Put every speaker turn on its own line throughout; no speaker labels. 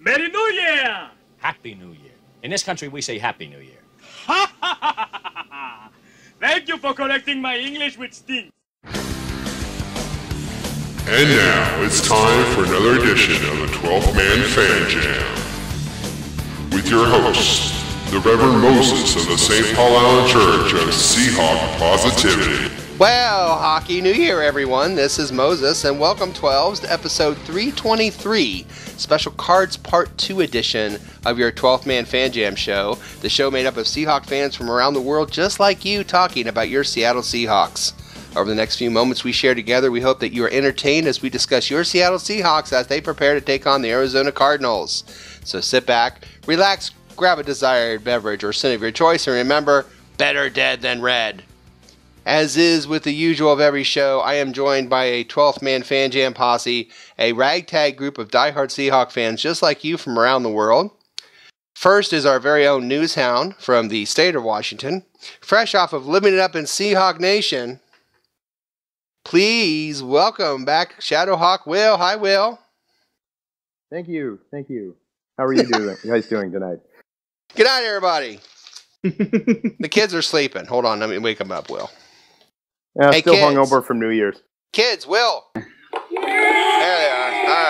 Merry New Year!
Happy New Year. In this country, we say Happy New Year.
Ha ha ha ha ha! Thank you for correcting my English with stinks.
And now it's time for another edition of the 12th Man Fan Jam. With your hosts, the Reverend Moses of the St. Paul Island Church of Seahawk Positivity.
Well, Hockey New Year, everyone. This is Moses, and welcome 12s to episode 323, Special Cards Part 2 edition of your 12th Man Fan Jam show, the show made up of Seahawk fans from around the world just like you talking about your Seattle Seahawks. Over the next few moments we share together, we hope that you are entertained as we discuss your Seattle Seahawks as they prepare to take on the Arizona Cardinals. So sit back, relax, grab a desired beverage or sin of your choice, and remember, better dead than red. As is with the usual of every show, I am joined by a 12th Man Fan Jam posse, a ragtag group of diehard Seahawk fans just like you from around the world. First is our very own news hound from the state of Washington, fresh off of living it up in Seahawk Nation. Please welcome back Shadowhawk Will. Hi, Will.
Thank you. How are you guys doing tonight?
Good night, everybody. The kids are sleeping. Hold on, let me wake them up, Will.
Yeah,
Hey,
still
kids.
hungover from New Year's.
Kids, Will. There they are. All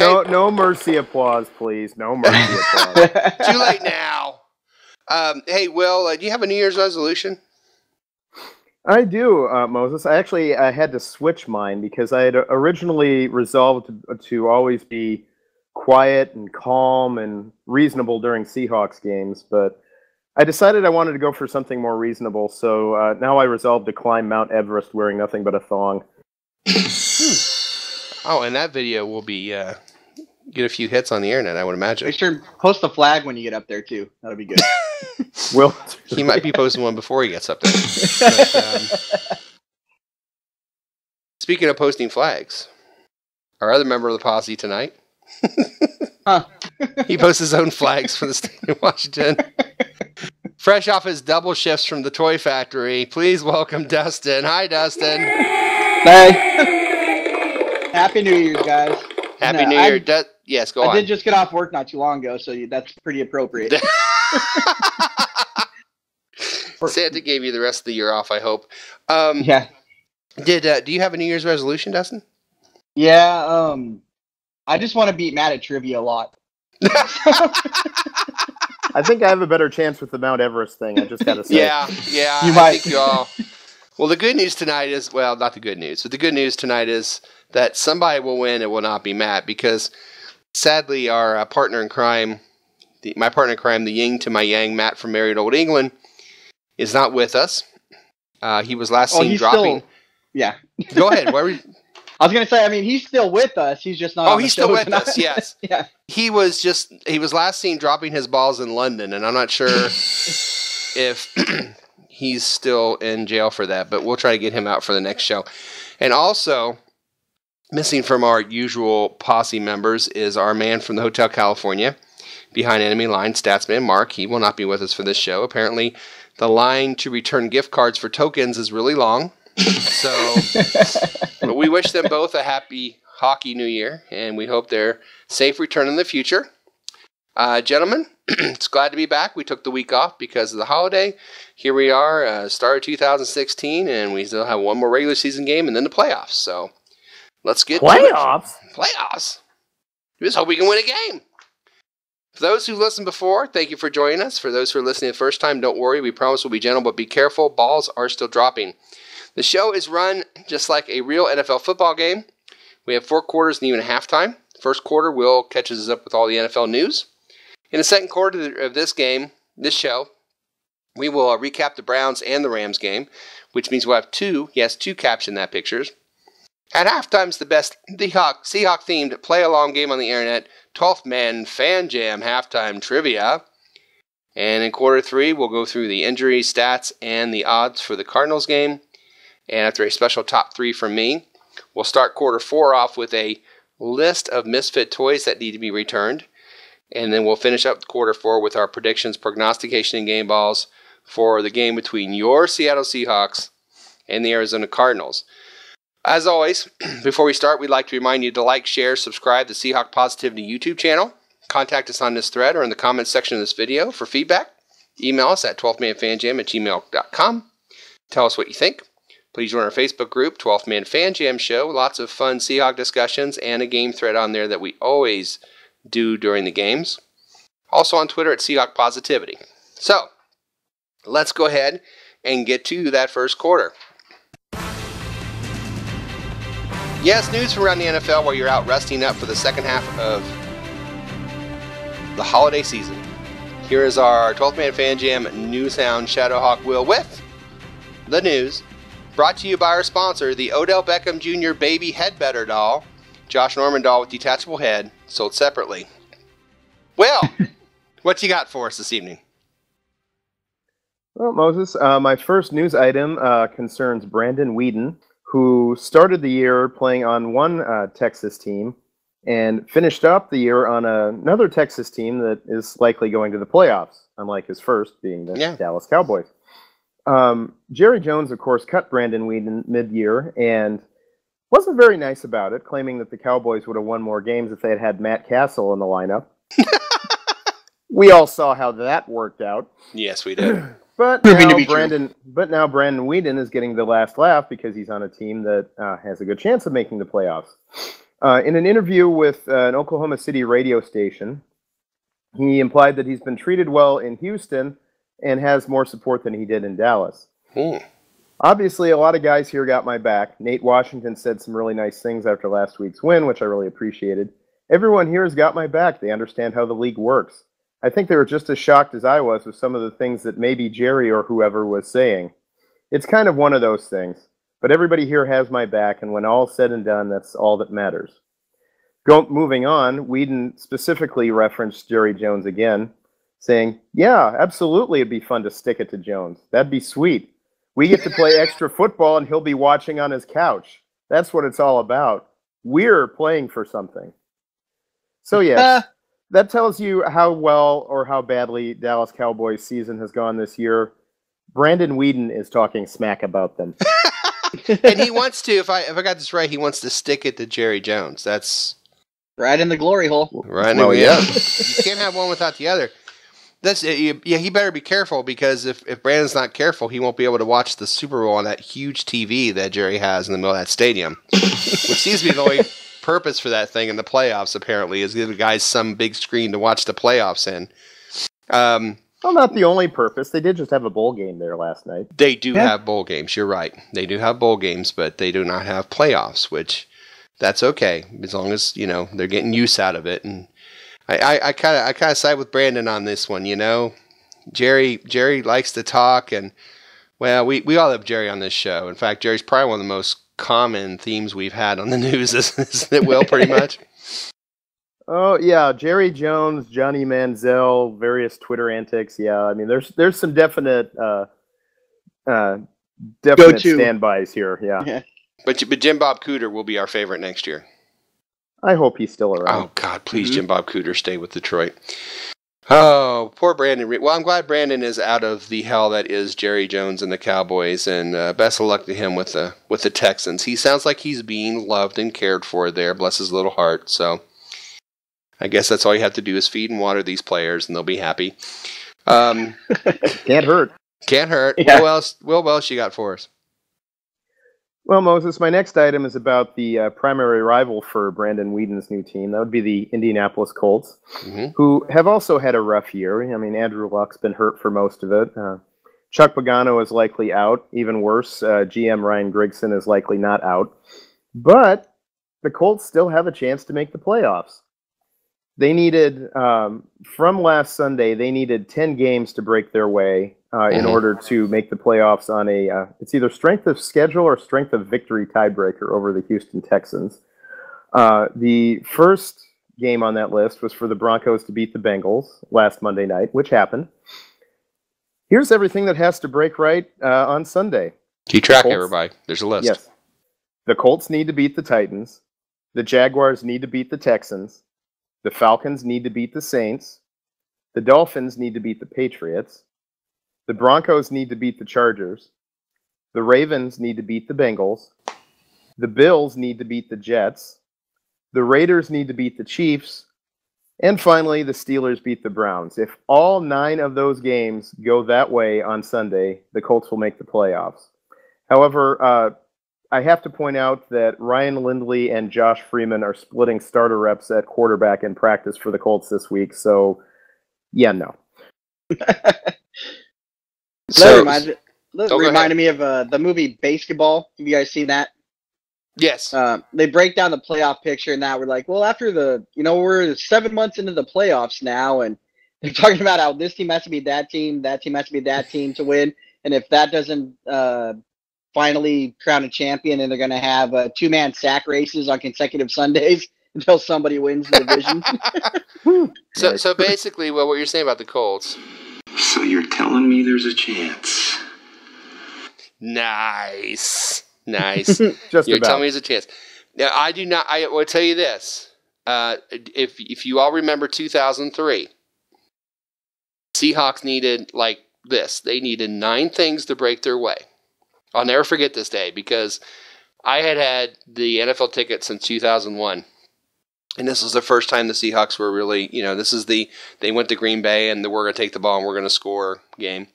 right.
No mercy applause, please. No mercy applause.
Too late now. Hey, Will, do you have a New Year's resolution?
I do, Moses. I had to switch mine because I had originally resolved to always be quiet and calm and reasonable during Seahawks games, but I decided I wanted to go for something more reasonable, so now I resolved to climb Mount Everest wearing nothing but a thong.
Oh, and that video will be get a few hits on the internet, I would imagine.
Make sure to post the flag when you get up there, too. That'll be good.
He might be posting one before he gets up there. But, speaking of posting flags, our other member of the posse tonight, he posts his own flags for the state of Washington. Fresh off his double shifts from the toy factory, please welcome Dustin. Hi, Dustin.
Hey. Happy New Year, guys.
Happy New Year. Yes, go on.
I did just get off work not too long ago, so that's pretty appropriate.
Santa gave you the rest of the year off, I hope.
Yeah.
Do you have a New Year's resolution, Dustin?
Yeah, I just want to beat Matt at trivia a lot.
I think I have a better chance with the Mount Everest thing, I just gotta say.
Yeah,
You
I
might.
think you all... Well, the good news tonight is... Well, not the good news, but the good news tonight is that somebody will win. It will not be Matt, because sadly our partner in crime, my partner in crime, the yin to my yang, Matt from Merry Old England, is not with us. He was last seen dropping...
Yeah.
Go ahead. Why were you...
I was going to say, I mean, he's still with us. He's just not on the
he's still
show
with
tonight.
us, yes.
Yeah.
He was last seen dropping his balls in London, and I'm not sure if he's still in jail for that, but we'll try to get him out for the next show. And also, missing from our usual posse members is our man from the Hotel California, behind enemy line, Statsman Mark. He will not be with us for this show. Apparently, the line to return gift cards for tokens is really long. So, but we wish them both a happy Hockey New Year, and we hope they're safe return in the future. Gentlemen, it's glad to be back. We took the week off because of the holiday. Here we are, start of 2016, and we still have one more regular season game and then the playoffs. So, let's get
Playoffs?
Playoffs. We just hope we can win a game. For those who listened before, thank you for joining us. For those who are listening the first time, don't worry. We promise we'll be gentle, but be careful. Balls are still dropping. The show is run just like a real NFL football game. We have 4 quarters and even a halftime. First quarter, Will catches us up with all the NFL news. In the second quarter of this show, we will recap the Browns and the Rams game, which means we'll have two Caption That Pictures. At halftime is the best Seahawk-themed play-along game on the internet, 12th Man Fan Jam Halftime Trivia. And in quarter 3, we'll go through the injury stats and the odds for the Cardinals game. And after a special top 3 from me, we'll start quarter 4 off with a list of misfit toys that need to be returned. And then we'll finish up quarter 4 with our predictions, prognostication, and game balls for the game between your Seattle Seahawks and the Arizona Cardinals. As always, before we start, we'd like to remind you to like, share, subscribe to the Seahawk Positivity YouTube channel. Contact us on this thread or in the comments section of this video for feedback. Email us at 12thmanfanjam@gmail.com. Tell us what you think. Please join our Facebook group, 12th Man Fan Jam Show. Lots of fun Seahawk discussions and a game thread on there that we always do during the games. Also on Twitter at Seahawk Positivity. So, let's go ahead and get to that first quarter. Yes, news from around the NFL while you're out resting up for the second half of the holiday season. Here is our 12th Man Fan Jam News Hound Shadowhawk Will with the news. Brought to you by our sponsor, the Odell Beckham Jr. Baby Head Better Doll. Josh Norman doll with detachable head, sold separately. Will, what you got for us this evening?
Well, Moses, my first news item concerns Brandon Weeden, who started the year playing on one Texas team and finished up the year on another Texas team that is likely going to the playoffs, unlike his first being the Dallas Cowboys. Jerry Jones, of course, cut Brandon Weeden mid-year and wasn't very nice about it, claiming that the Cowboys would have won more games if they had had Matt Castle in the lineup. We all saw how that worked out.
Yes, we did.
But now Brandon Weeden is getting the last laugh because he's on a team that has a good chance of making the playoffs. In an interview with an Oklahoma City radio station, he implied that he's been treated well in Houston and has more support than he did in Dallas. Obviously, a lot of guys here got my back. Nate Washington said some really nice things after last week's win, which I really appreciated. Everyone here has got my back. They understand how the league works. I think they were just as shocked as I was with some of the things that maybe Jerry or whoever was saying. It's kind of one of those things. But everybody here has my back, and when all's said and done, that's all that matters. Moving on, Weeden specifically referenced Jerry Jones again, saying, yeah, absolutely it'd be fun to stick it to Jones. That'd be sweet. We get to play extra football, and he'll be watching on his couch. That's what it's all about. We're playing for something. So, yes, that tells you how well or how badly Dallas Cowboys season has gone this year. Brandon Weeden is talking smack about them.
And he wants to, if I got this right, he wants to stick it to Jerry Jones. That's
right in the glory hole.
Right in the You can't have one without the other. He better be careful, because if Brandon's not careful, he won't be able to watch the Super Bowl on that huge TV that Jerry has in the middle of that stadium, which seems to be the only purpose for that thing in the playoffs, apparently, is give the guys some big screen to watch the playoffs in.
Well, not the only purpose. They did just have a bowl game there last night.
They do have bowl games. You're right. They do have bowl games, but they do not have playoffs, which that's okay, as long as, they're getting use out of it. And I kind of side with Brandon on this one. Jerry likes to talk, and well, we all have Jerry on this show. In fact, Jerry's probably one of the most common themes we've had on the news, isn't it, Will? Pretty much.
Oh yeah, Jerry Jones, Johnny Manziel, various Twitter antics. Yeah, I mean, there's some definite standbys here. Yeah.
But Jim Bob Cooter will be our favorite next year.
I hope he's still around.
Oh, God, please, Jim Bob Cooter, stay with Detroit. Oh, poor Brandon. Well, I'm glad Brandon is out of the hell that is Jerry Jones and the Cowboys, and best of luck to him with the Texans. He sounds like he's being loved and cared for there, bless his little heart. So I guess that's all you have to do is feed and water these players, and they'll be happy.
Can't hurt.
Can't hurt.
Yeah.
What else you got for us?
Well, Moses, my next item is about the primary rival for Brandon Weeden's new team. That would be the Indianapolis Colts, who have also had a rough year. I mean, Andrew Luck's been hurt for most of it. Chuck Pagano is likely out. Even worse, GM Ryan Grigson is likely not out. But the Colts still have a chance to make the playoffs. They needed, from last Sunday, they needed 10 games to break their way in order to make the playoffs on it's either strength of schedule or strength of victory tiebreaker over the Houston Texans. The first game on that list was for the Broncos to beat the Bengals last Monday night, which happened. Here's everything that has to break right on Sunday.
Keep track, everybody. There's a list.
Yes. The Colts need to beat the Titans. The Jaguars need to beat the Texans. The Falcons need to beat the Saints. The Dolphins need to beat the Patriots. The Broncos need to beat the Chargers. The Ravens need to beat the Bengals. The Bills need to beat the Jets. The Raiders need to beat the Chiefs. And finally, the Steelers beat the Browns. If all 9 of those games go that way on Sunday, the Colts will make the playoffs. However, I have to point out that Ryan Lindley and Josh Freeman are splitting starter reps at quarterback in practice for the Colts this week. So, yeah, no.
That reminded me of the movie Basketball. Have you guys seen that?
Yes.
They break down the playoff picture, and now we're like, well, after we're 7 months into the playoffs now, and they're talking about how this team has to be that team has to be that team to win, and if that doesn't finally crown a champion, and they're going to have 2-man sack races on consecutive Sundays until somebody wins the division.
So basically, what you're saying about the Colts.
So you're telling me there's a chance?
Nice. You're
Just
telling
about.
me there's a chance. Now, I do not. I will tell you this. If you all remember 2003, Seahawks needed like this. They needed 9 things to break their way. I'll never forget this day because I had the NFL ticket since 2001. And this was the first time the Seahawks were really, they went to Green Bay and we're going to take the ball and we're going to score game.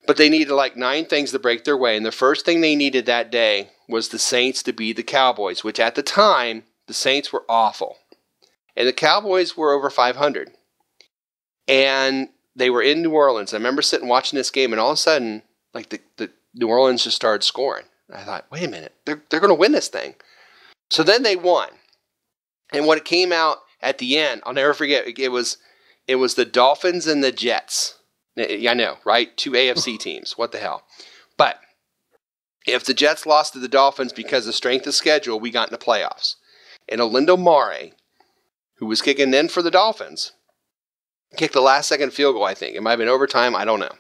But they needed like 9 things to break their way. And the first thing they needed that day was the Saints to beat the Cowboys, which at the time, the Saints were awful. And the Cowboys were over 500. And they were in New Orleans. I remember sitting watching this game, and all of a sudden, like the New Orleans just started scoring. I thought, wait a minute, they're going to win this thing. So then they won. And when it came out at the end, I'll never forget, it was the Dolphins and the Jets. I know, right? 2 AFC teams. What the hell? But if the Jets lost to the Dolphins because of strength of schedule, we got in the playoffs. And Olindo Mare, who was kicking in for the Dolphins, kicked the last-second field goal, I think. It might have been overtime. I don't know.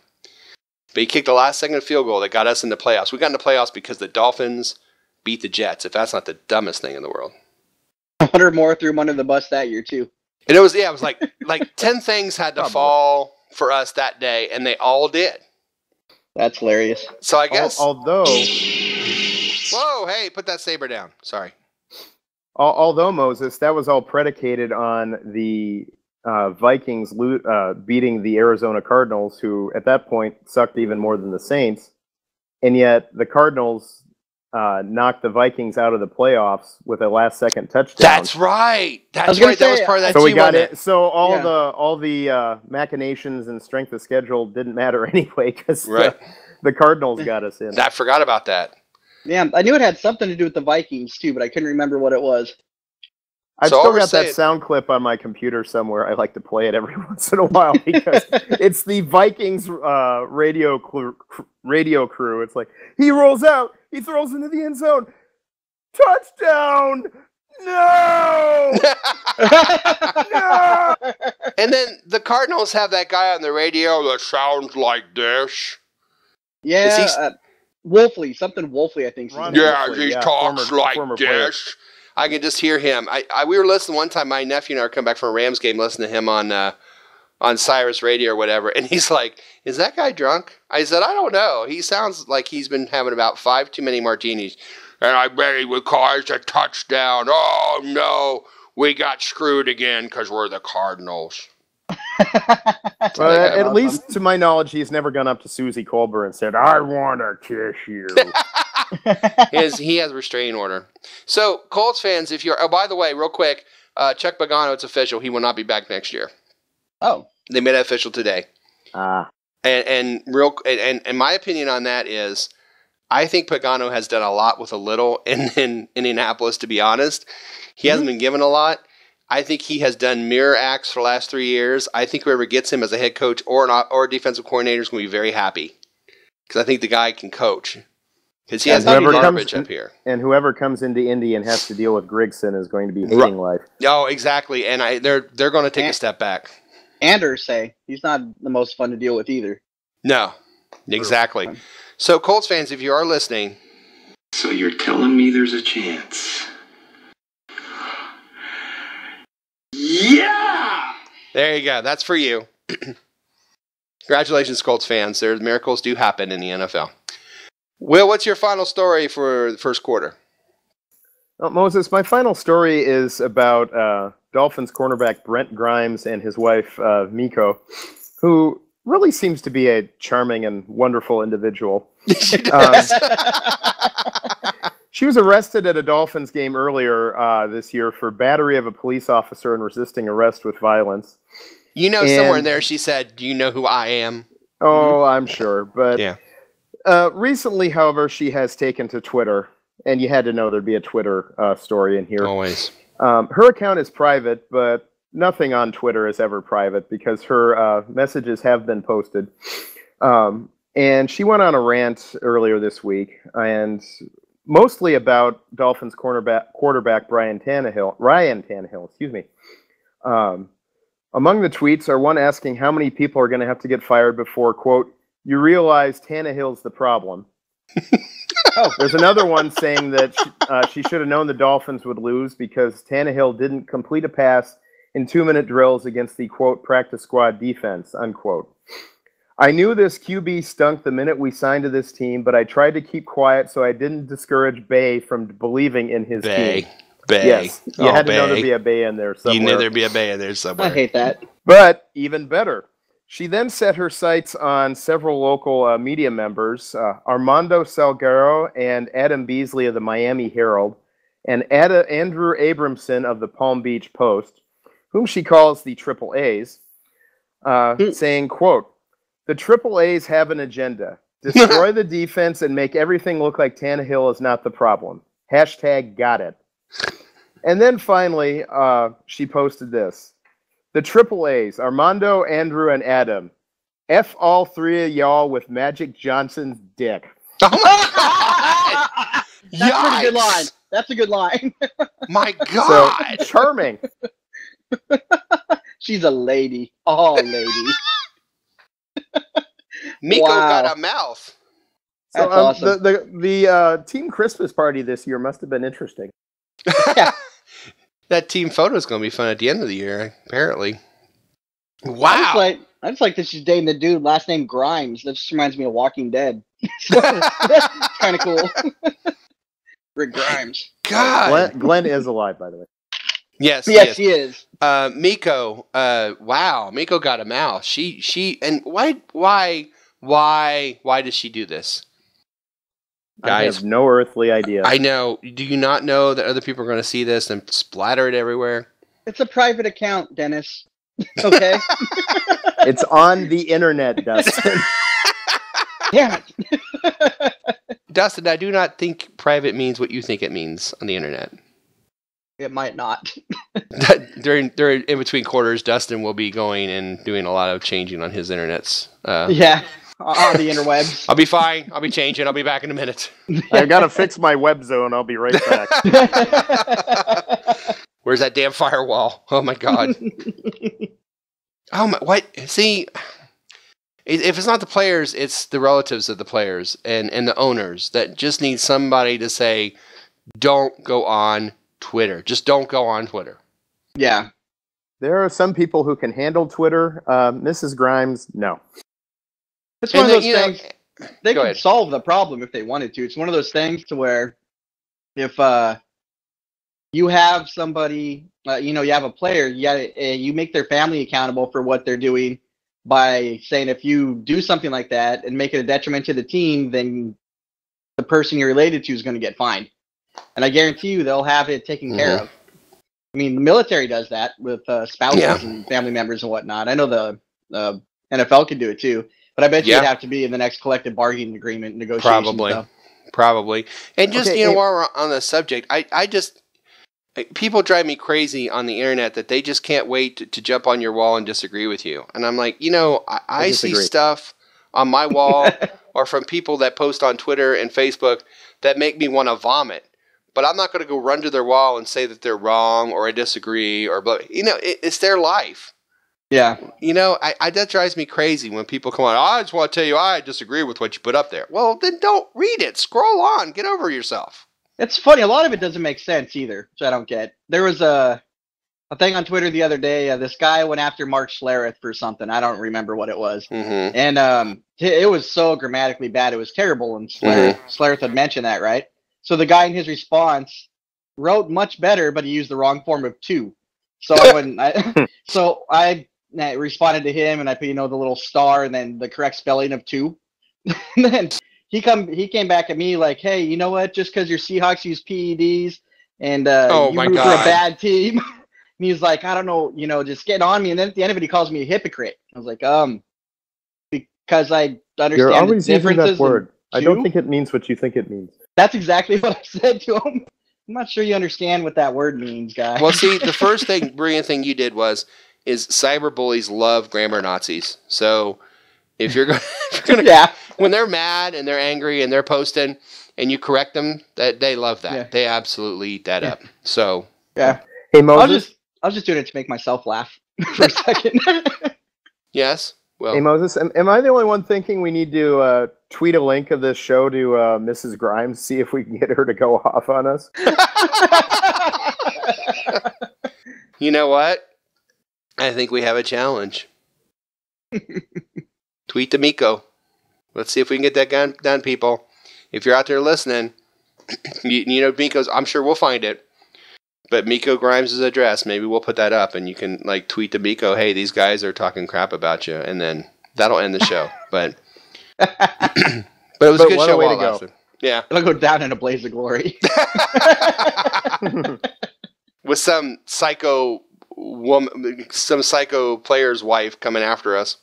But he kicked the last-second field goal that got us in the playoffs. We got in the playoffs because the Dolphins beat the Jets, if that's not the dumbest thing in the world.
100 more threw him under the bus that year, too.
And it was like 10 things had to fall for us that day, and they all did.
That's hilarious.
So I guess...
Although...
Whoa, hey, put that saber down. Sorry.
Although, Moses, that was all predicated on the Vikings beating the Arizona Cardinals, who at that point sucked even more than the Saints. And yet the Cardinals knocked the Vikings out of the playoffs with a last-second touchdown.
That's right. That's right. That was part of that
so
team.
We got it. So all the machinations and strength of schedule didn't matter anyway because the Cardinals got us in.
I forgot about that.
Yeah, I knew it had something to do with the Vikings too, but I couldn't remember what it was.
I've still got that sound clip on my computer somewhere. I like to play it every once in a while because it's the Vikings radio crew. It's like, he rolls out, he throws into the end zone, touchdown! No! No!
And then the Cardinals have that guy on the radio that sounds like this.
Yeah, Wolfley, something Wolfley, I think.
He talks like this. Player. I can just hear him. We were listening one time. My nephew and I come back from a Rams game, listening to him on Cyrus Radio or whatever, and he's like, "Is that guy drunk?" I said, "I don't know. He sounds like he's been having about 5 too many martinis." And I bet he would call it a touchdown. Oh no, we got screwed again because we're the Cardinals.
Well, at least to my knowledge, he's never gone up to Susie Colbert and said, "I want to kiss you."
He has a restraining order. So, Colts fans, if you're... Oh, by the way, real quick, Chuck Pagano, it's official. He will not be back next year.
Oh.
They made it official today. And my opinion on that is, I think Pagano has done a lot with a little in Indianapolis, to be honest. He hasn't been given a lot. I think he has done mirror acts for the last 3 years. I think whoever gets him as a head coach or a defensive coordinator is going to be very happy. Because I think the guy can coach. Because he has garbage up here.
And whoever comes into Indy and has to deal with Grigson is going to be hating life.
Oh, exactly. And they're going to take a step back.
Anders say he's not the most fun to deal with either.
No, exactly. So, Colts fans, if you are listening.
So you're telling me there's a chance? Yeah!
There you go. That's for you. Congratulations, Colts fans. Miracles do happen in the NFL. Will, what's your final story for the first quarter?
Moses, my final story is about Dolphins cornerback Brent Grimes and his wife, Miko, who really seems to be a charming and wonderful individual. She was arrested at a Dolphins game earlier this year for battery of a police officer and resisting arrest with violence.
Somewhere in there she said, "Do you know who I am?"
Oh, I'm sure. But
yeah.
Recently, however, she has taken to Twitter, and you had to know there'd be a Twitter story in here.
Always.
Her account is private, but nothing on Twitter is ever private because her messages have been posted. And she went on a rant earlier this week, and mostly about Dolphins quarterback Ryan Tannehill, excuse me. Among the tweets are one asking how many people are going to have to get fired before, quote, you realize Tannehill's the problem. There's another one saying that she should have known the Dolphins would lose because Tannehill didn't complete a pass in 2-minute drills against the, quote, practice squad defense, unquote. I knew this QB stunk the minute we signed to this team, but I tried to keep quiet so I didn't discourage Bay from believing in his team.
Bay.
Yes, you had to know there'd be a Bay in there somewhere.
You knew there'd be a Bay in there somewhere.
I hate that.
But even better, she then set her sights on several local media members, Armando Salguero and Adam Beasley of the Miami Herald, and Andrew Abramson of the Palm Beach Post, whom she calls the Triple A's, saying, quote, the Triple A's have an agenda. Destroy the defense and make everything look like Tannehill is not the problem. Hashtag got it. And then finally, she posted this. The Triple A's, Armando, Andrew, and Adam. F all three of y'all with Magic Johnson's dick.
Oh my God!
That's a pretty good line. That's a good line.
My God!
So, charming.
She's a lady. Oh, lady.
Miko got a mouth.
So
That's awesome.
the team Christmas party this year must have been interesting.
That team photo is going to be fun at the end of the year, apparently. Wow.
I just like that she's dating the dude last name Grimes. That just reminds me of Walking Dead. Kind of cool. Rick Grimes.
God.
Glenn is alive, by the way.
Yes,
he is.
Miko, wow, Miko got a mouth. She, and why does she do this? Guys,
I have no earthly idea.
I know. Do you not know that other people are going to see this and splatter it everywhere?
It's a private account, Dennis. Okay?
It's on the internet, Dustin.
Damn it.
Dustin, I do not think private means what you think it means on the internet.
It might not.
during in between quarters, Dustin will be going and doing a lot of changing on his internets.
Yeah, on the interwebs.
I'll be fine. I'll be changing. I'll be back in a minute.
I gotta fix my web zone. I'll be right back.
Where's that damn firewall? Oh my God. Oh my! What? See, if it's not the players, it's the relatives of the players and the owners that just need somebody to say, "Don't go on Twitter. Just don't go on Twitter."
Yeah.
There are some people who can handle Twitter. Mrs. Grimes, no.
It's one of those
know,
things. They
go
could
ahead.
solve the problem if they wanted to. It's one of those things to where if you have somebody, you have a player, you make their family accountable for what they're doing by saying if you do something like that and make it a detriment to the team, then the person you're related to is going to get fined. And I guarantee you they'll have it taken care of. I mean, the military does that with spouses and family members and whatnot. I know the NFL can do it too, but I bet you it'd have to be in the next collective bargaining agreement negotiation.
Probably. And just, while we're on the subject, I just, people drive me crazy on the internet that they just can't wait to jump on your wall and disagree with you. And I'm like, I see stuff on my wall or from people that post on Twitter and Facebook that make me want to vomit. But I'm not going to go run to their wall and say that they're wrong or I disagree or blah. It's their life.
Yeah.
That drives me crazy when people come on. I just want to tell you I disagree with what you put up there. Well, then don't read it. Scroll on. Get over yourself.
It's funny. A lot of it doesn't make sense either, which I don't get. There was a thing on Twitter the other day. This guy went after Mark Schlereth for something. I don't remember what it was.
Mm-hmm.
And it was so grammatically bad. It was terrible. And Schlereth had mentioned that, right? So the guy in his response wrote much better, but he used the wrong form of two. So when I responded to him and I put, the little star and then the correct spelling of two. And then he came back at me like, hey, you know what? Just because your Seahawks use PEDs and you root for a bad team. And he's like, I don't know, just getting on me. And then at the end of it, he calls me a hypocrite. I was like, because I understand
You're always
the
using
differences
that word.
in
I don't
two.
think it means what you think it means.
That's exactly what I said to him. I'm not sure you understand what that word means, guy.
Well, see, the first brilliant thing you did is cyber bullies love grammar Nazis. So if you're gonna
yeah.
when they're mad and they're angry and they're posting and you correct them, that they love that.
Yeah.
They absolutely eat that up. So
Yeah.
Hey, Moses.
I was just doing it to make myself laugh for a second.
yes. Well,
Hey, Moses. Am I the only one thinking we need to tweet a link of this show to Mrs. Grimes, see if we can get her to go off on us?
you know what? I think we have a challenge. Tweet to Miko. Let's see if we can get that done, people. If you're out there listening, you know Miko's. I'm sure we'll find it. But Miko Grimes' address, maybe we'll put that up, and you can tweet to Miko, hey, these guys are talking crap about you, and then that'll end the show. But it was a good show while it lasted. Yeah,
it'll go down in a blaze of glory.
With some psycho woman, some psycho player's wife coming after us.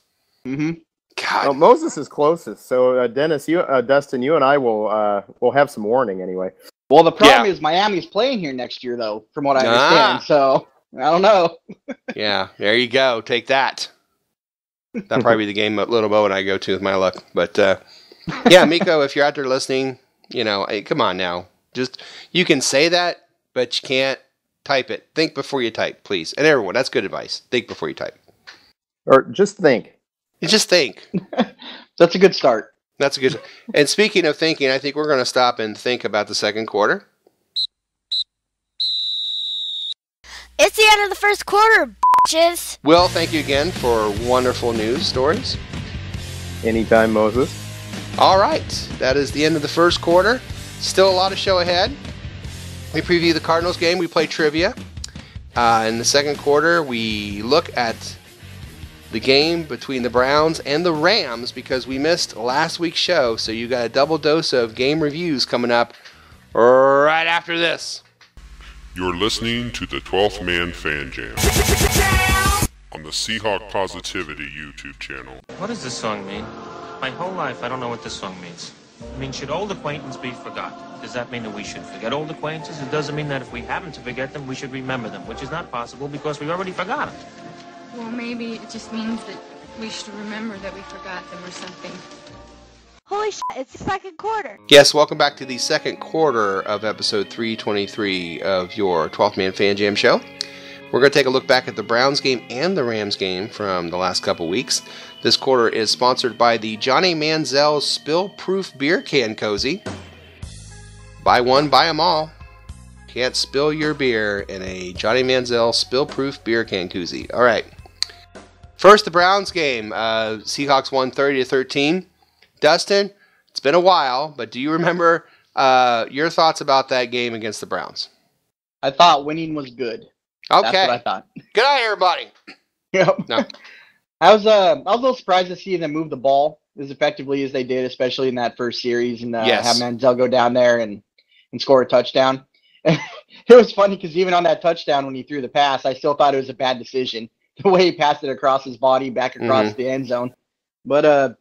Mm-hmm.
God,
well, Moses is closest. So Dennis, Dustin, you and I will have some warning anyway.
Well, the problem is Miami's playing here next year, though, from what I understand. So, I don't know.
Yeah, there you go. Take that. That'll probably be the game that Little Bo and I go to with my luck. But, yeah, Miko, if you're out there listening, hey, come on now. You can say that, but you can't type it. Think before you type, please. And everyone, that's good advice. Think before you type.
Or just think.
You just think.
That's a good start.
That's a good. And speaking of thinking, I think we're going to stop and think about the second quarter.
It's the end of the first quarter, bitches.
Will, thank you again for wonderful news stories.
Anytime, Moses.
All right, that is the end of the first quarter. Still a lot of show ahead. We preview the Cardinals game. We play trivia. In the second quarter, we look at the game between the Browns and the Rams because we missed last week's show. So you got a double dose of game reviews coming up right after this.
You're listening to the 12th Man Fan Jam on the Seahawk Positivity YouTube channel.
What does this song mean? My whole life, I don't know what this song means. I mean, should old acquaintance be forgot? Does that mean that we should forget old acquaintances? It doesn't mean that if we happen to forget them, we should remember them, which is not possible because we already forgot them.
Well, maybe it just means that we should remember that we forgot them or something.
Holy shit, it's the second quarter.
Yes, welcome back to the second quarter of episode 323 of your 12th Man Fan Jam show. We're going to take a look back at the Browns game and the Rams game from the last couple weeks. This quarter is sponsored by the Johnny Manziel Spill-Proof Beer Can Cozy. Buy one, buy them all. Can't spill your beer in a Johnny Manziel Spill-Proof Beer Can Koozie. All right. First, the Browns game. Seahawks won 30-13. Dustin, it's been a while, but do you remember your thoughts about that game against the Browns?
I thought winning was good.
Okay.
That's what I thought.
Good night, everybody.
Yep.
No.
I was a little surprised to see them move the ball as effectively as they did, especially in that first series, and
Yes.
have Manziel go down there and score a touchdown. It was funny because even on that touchdown when he threw the pass, I still thought it was a bad decision. The way he passed it across his body, back across the end zone. But,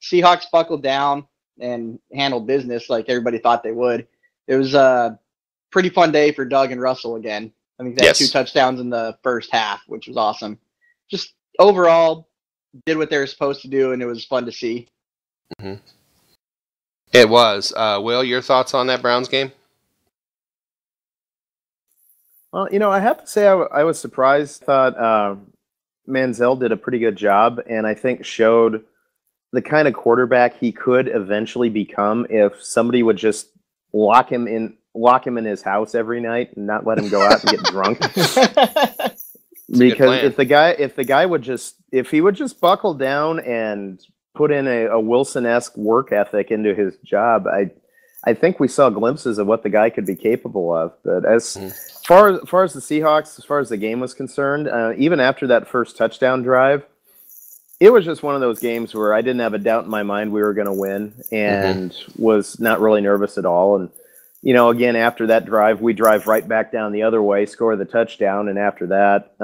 Seahawks buckled down and handled business like everybody thought they would. It was a pretty fun day for Doug and Russell again. I think they had 2 touchdowns in the first half, which was awesome. Just overall, did what they were supposed to do, and it was fun to see.
Mm-hmm. It was. Will, your thoughts on that Browns game?
Well, I have to say I was surprised. Thought Manziel did a pretty good job, and I think showed the kind of quarterback he could eventually become if somebody would just lock him in his house every night and not let him go out and get drunk. Because if the guy would just buckle down and put in a Wilson-esque work ethic into his job, I think we saw glimpses of what the guy could be capable of. But as far as the Seahawks, as far as the game was concerned, even after that first touchdown drive, it was just one of those games where I didn't have a doubt in my mind we were going to win, and was not really nervous at all. And again, after that drive, we drive right back down the other way, score the touchdown, and after that,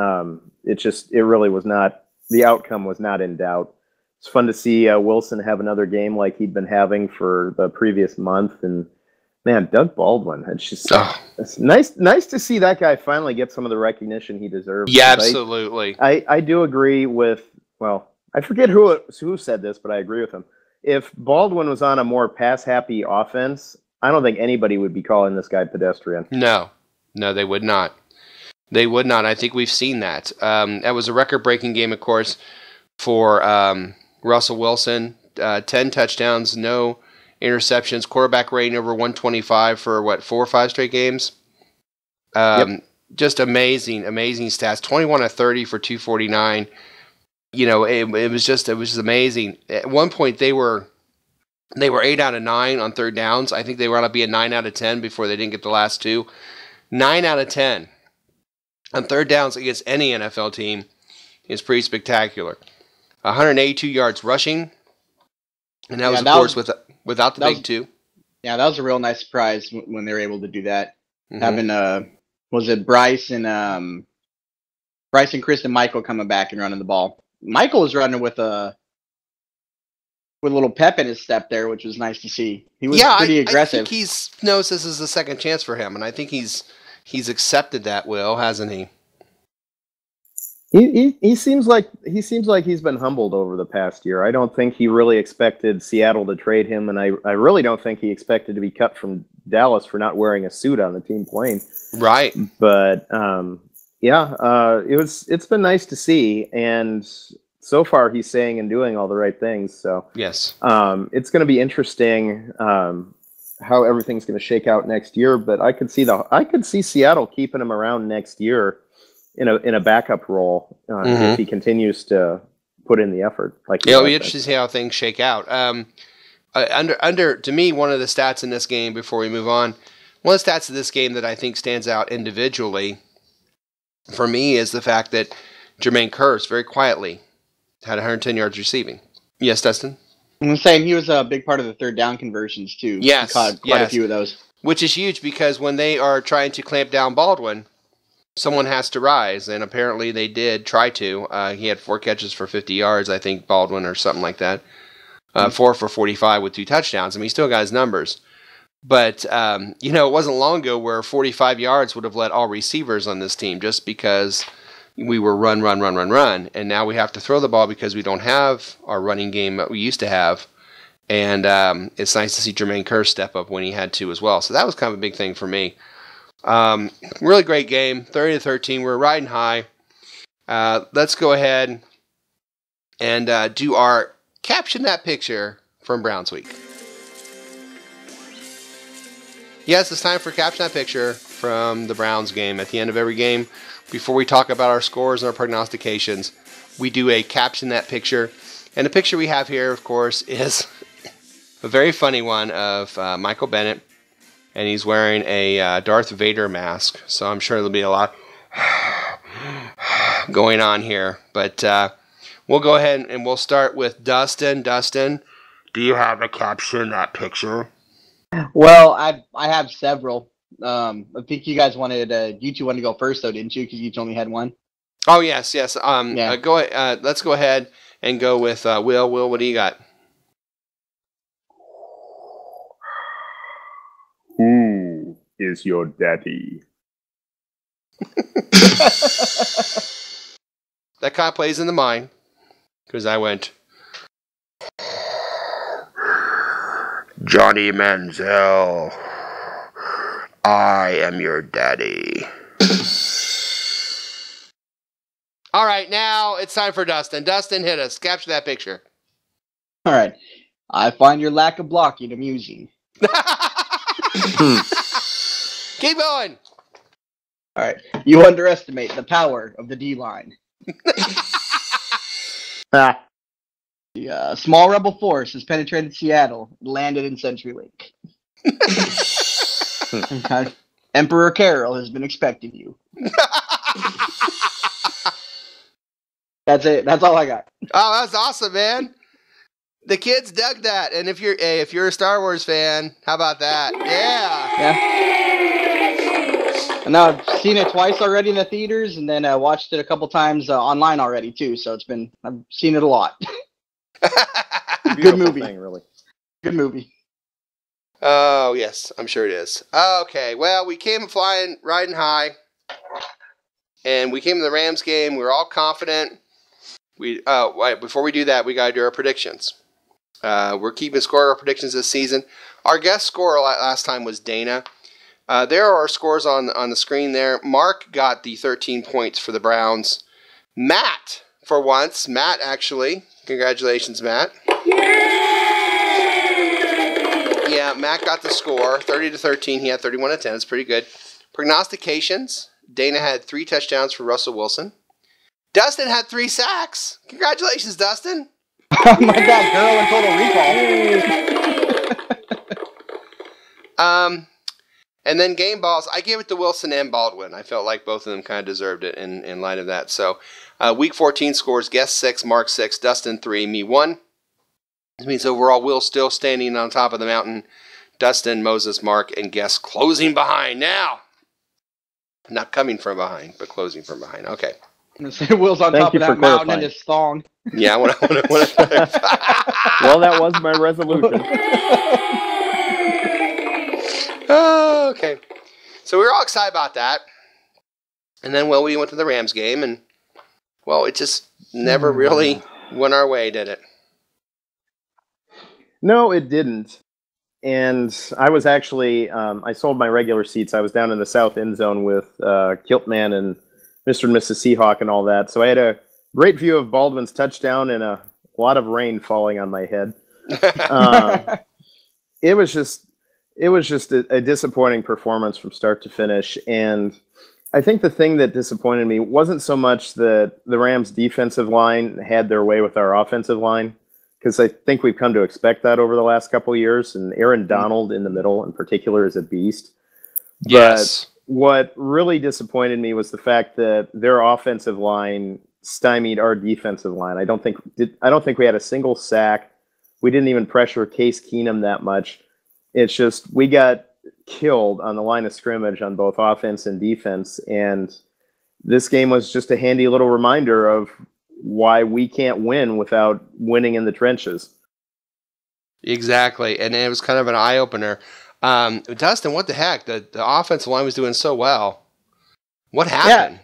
it really was not, the outcome was not in doubt. It's fun to see Wilson have another game like he'd been having for the previous month, and man, Doug Baldwin, it's just it's nice to see that guy finally get some of the recognition he deserves.
Yeah, absolutely.
I do agree with, well, I forget who said this, but I agree with him. If Baldwin was on a more pass-happy offense, I don't think anybody would be calling this guy pedestrian.
No, they would not. They would not. I think we've seen that. That was a record-breaking game, of course, for Russell Wilson. 10 touchdowns, no interceptions, quarterback rating over 125 for, 4 or 5 straight games? Just amazing stats. 21 of 30 for 249. It was just amazing. At one point, they were 8 out of 9 on third downs. I think they were going to be a 9 out of 10 before they didn't get the last 2. 9 out of 10 on third downs against any NFL team is pretty spectacular. 182 yards rushing, and that was, of course, without the big 2.
Yeah, that was a real nice surprise when they were able to do that. Having was it Bryce and Chris and Michael coming back and running the ball. Michael was running with a little pep in his step there, which was nice to see. He was pretty aggressive.
I think he knows this is a second chance for him, and I think he's accepted that, Will, hasn't he?
He seems like he's been humbled over the past year. I don't think he really expected Seattle to trade him, and I really don't think he expected to be cut from Dallas for not wearing a suit on the team plane. Right. But it's been nice to see, and so far he's saying and doing all the right things. So
yes,
it's going to be interesting how everything's going to shake out next year. But I could see Seattle keeping him around next year in a backup role if he continues to put in the effort.
It'll be interesting to see how things shake out. To me, one of the stats in this game, before we move on, one of the stats of this game that I think stands out individually for me is the fact that Jermaine Kearse very quietly had 110 yards receiving. Yes, Dustin?
I'm saying he was a big part of the third down conversions too.
Yes,
he caught quite a few of those.
Which is huge because when they are trying to clamp down Baldwin, someone has to rise, and apparently they did try to. He had 4 catches for 50 yards, I think, Baldwin, or something like that. 4 for 45 with 2 touchdowns. I mean, he still got his numbers. But, it wasn't long ago where 45 yards would have led all receivers on this team just because we were run. And now we have to throw the ball because we don't have our running game that we used to have. And it's nice to see Jermaine Kearse step up when he had to as well. So that was kind of a big thing for me. Really great game, 30-13. We're riding high. Let's go ahead and do our Caption That Picture from Browns Week. Yes, it's time for Caption That Picture from the Browns game. At the end of every game, before we talk about our scores and our prognostications, we do a Caption That Picture. And the picture we have here, of course, is a very funny one of Michael Bennett. And he's wearing a Darth Vader mask. So I'm sure there'll be a lot going on here. But we'll go ahead and we'll start with Dustin. Dustin, do you have a Caption That Picture?
Well, I have several. I think you guys you two wanted to go first, though, didn't you? Because you each only had one.
Oh, yes. Let's go ahead and go with Will. Will, what do you got?
Who is your daddy?
That kind of plays in the mind because I went Johnny Manziel. I am your daddy. All right, now it's time for Dustin. Dustin, hit us. Capture that picture.
All right. I find your lack of blocking amusing.
Keep going.
All right. You underestimate the power of the D-line. The small rebel force has penetrated Seattle and landed in CenturyLink. Emperor Carol has been expecting you. That's it. That's all I got.
Oh, that's awesome, man. The kids dug that, and if you're a Star Wars fan, how about that? Yeah.
And now I've seen it twice already in the theaters, and then I watched it a couple times online already too. So I've seen it a lot. Good movie,
really.
Good movie.
Oh yes, I'm sure it is. Okay, well we came riding high, and we came to the Rams game. We were all confident. Before we do that, we gotta do our predictions. We're keeping score of our predictions this season. Our guest scorer last time was Dana. There are our scores on the screen there. Mark got the 13 points for the Browns. Matt, for once. Matt, actually. Congratulations, Matt. Yeah, Matt got the score. 30-13. He had 31-10. It's pretty good. Prognostications. Dana had 3 touchdowns for Russell Wilson. Dustin had 3 sacks. Congratulations, Dustin.
My God, girl in Total Recall.
And then game balls, I gave it to Wilson and Baldwin. I felt like both of them kind of deserved it in light of that. So, week 14 scores, guest 6, Mark 6, Dustin 3, me 1. This means overall Will still standing on top of the mountain. Dustin, Moses, Mark, and guest closing behind now. Not coming from behind, but closing from behind. Okay.
Will's on top of that mountain in his thong.
Yeah, I want to.
Well, that was my resolution.
Okay. So we were all excited about that. And then, we went to the Rams game, and, it just never really went our way, did it?
No, it didn't. And I was actually, I sold my regular seats. I was down in the south end zone with Kiltman and Mr. and Mrs. Seahawk and all that. So I had a great view of Baldwin's touchdown and a lot of rain falling on my head. It was just a disappointing performance from start to finish. And I think the thing that disappointed me wasn't so much that the Rams' defensive line had their way with our offensive line, because I think we've come to expect that over the last couple of years. And Aaron Donald in the middle in particular is a beast.
Yes.
But what really disappointed me was the fact that their offensive line stymied our defensive line. I don't think we had a single sack. We didn't even pressure Case Keenum that much. It's just we got killed on the line of scrimmage on both offense and defense. And this game was just a handy little reminder of why we can't win without winning in the trenches.
Exactly. And it was kind of an eye-opener. Dustin, what the heck? The offensive line was doing so well. What happened?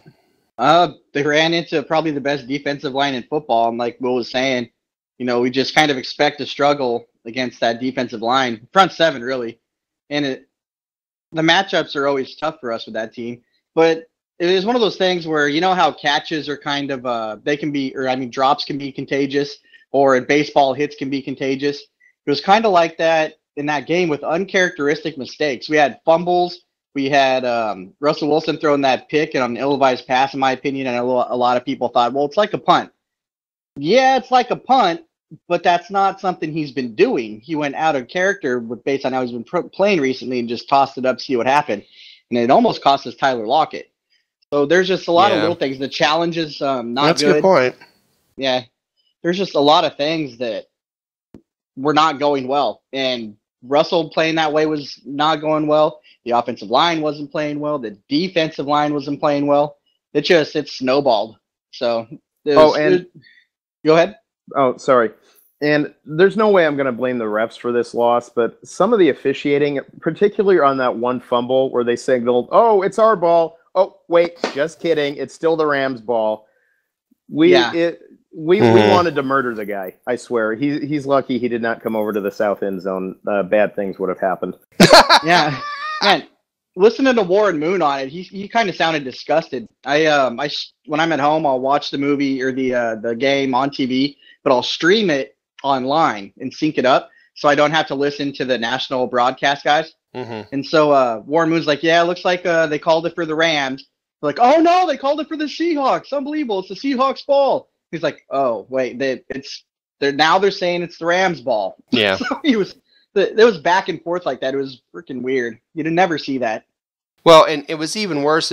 Yeah. They ran into probably the best defensive line in football. And like Will was saying, we just kind of expect to struggle against that defensive line. Front seven, really. And the matchups are always tough for us with that team. But it is one of those things where, how catches are kind of, drops can be contagious, or in baseball, hits can be contagious. It was kind of like that in that game with uncharacteristic mistakes. We had fumbles. We had Russell Wilson throwing that pick and an ill-advised pass, in my opinion, and a lot of people thought, well, it's like a punt. Yeah, it's like a punt, but that's not something he's been doing. He went out of character based on how he's been playing recently and just tossed it up to see what happened. And it almost cost us Tyler Lockett. So there's just a lot of little things. The challenge is not good.
That's a good point.
Yeah. There's just a lot of things that were not going well. And Russell playing that way was not going well. The offensive line wasn't playing well. The defensive line wasn't playing well. It snowballed. So, go ahead.
Oh, sorry. And there's no way I'm going to blame the refs for this loss, but some of the officiating, particularly on that one fumble where they signaled, "Oh, it's our ball." Oh, wait, just kidding. It's still the Rams' ball. We wanted to murder the guy. I swear. He's lucky he did not come over to the south end zone. Bad things would have happened.
Yeah, man. Listening to Warren Moon on it, he kind of sounded disgusted. When I'm at home, I'll watch the movie or the game on TV, but I'll stream it online and sync it up so I don't have to listen to the national broadcast guys. Mm-hmm. And so Warren Moon's like, yeah, it looks like they called it for the Rams. They're like, oh no, they called it for the Seahawks. Unbelievable. It's the Seahawks ball. He's like, oh wait, they're saying it's the Rams ball.
Yeah.
So he was There was back and forth like that. It was freaking weird. You'd never see that.
Well, and it was even worse.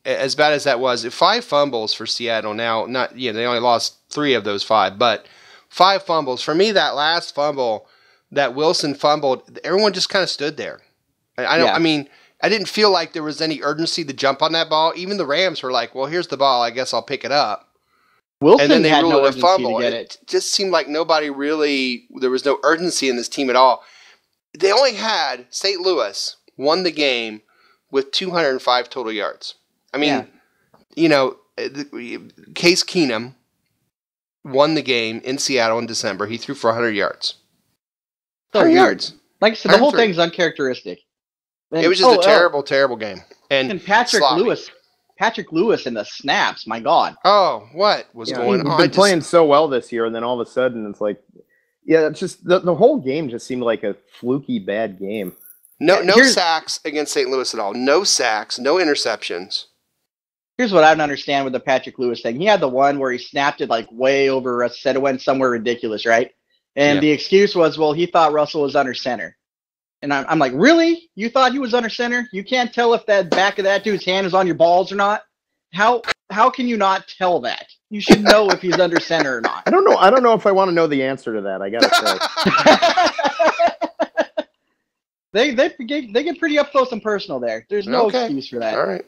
As bad as that was, 5 fumbles for Seattle. Now, they only lost 3 of those 5, but 5 fumbles. For me, that last fumble that Wilson fumbled, everyone just kind of stood there. I didn't feel like there was any urgency to jump on that ball. Even the Rams were like, well, here's the ball. I guess I'll pick it up.
Wilson
and then they
had
ruled
no
it a fumble.
to get it.
It just seemed like there was no urgency in this team at all. They only had St. Louis won the game with 205 total yards. I mean, Case Keenum won the game in Seattle in December. He threw for 100 yards. 100 yards.
Like I said, the whole thing's uncharacteristic.
It was just a terrible, terrible game. And
Patrick Lewis in the snaps, my God.
Oh, what was going on?
He's been playing so well this year, and then all of a sudden it's like, it's just the whole game just seemed like a fluky bad game.
No sacks against St. Louis at all. No sacks, no interceptions.
Here's what I don't understand with the Patrick Lewis thing. He had the one where he snapped it like way over us, said it went somewhere ridiculous, right? And the excuse was, well, he thought Russell was under center. And I'm like, really? You thought he was under center? You can't tell if that back of that dude's hand is on your balls or not? How can you not tell that? You should know if he's under center or not.
I don't know if I want to know the answer to that. I gotta say.
They get pretty up close and personal there. There's no excuse for that.
All right.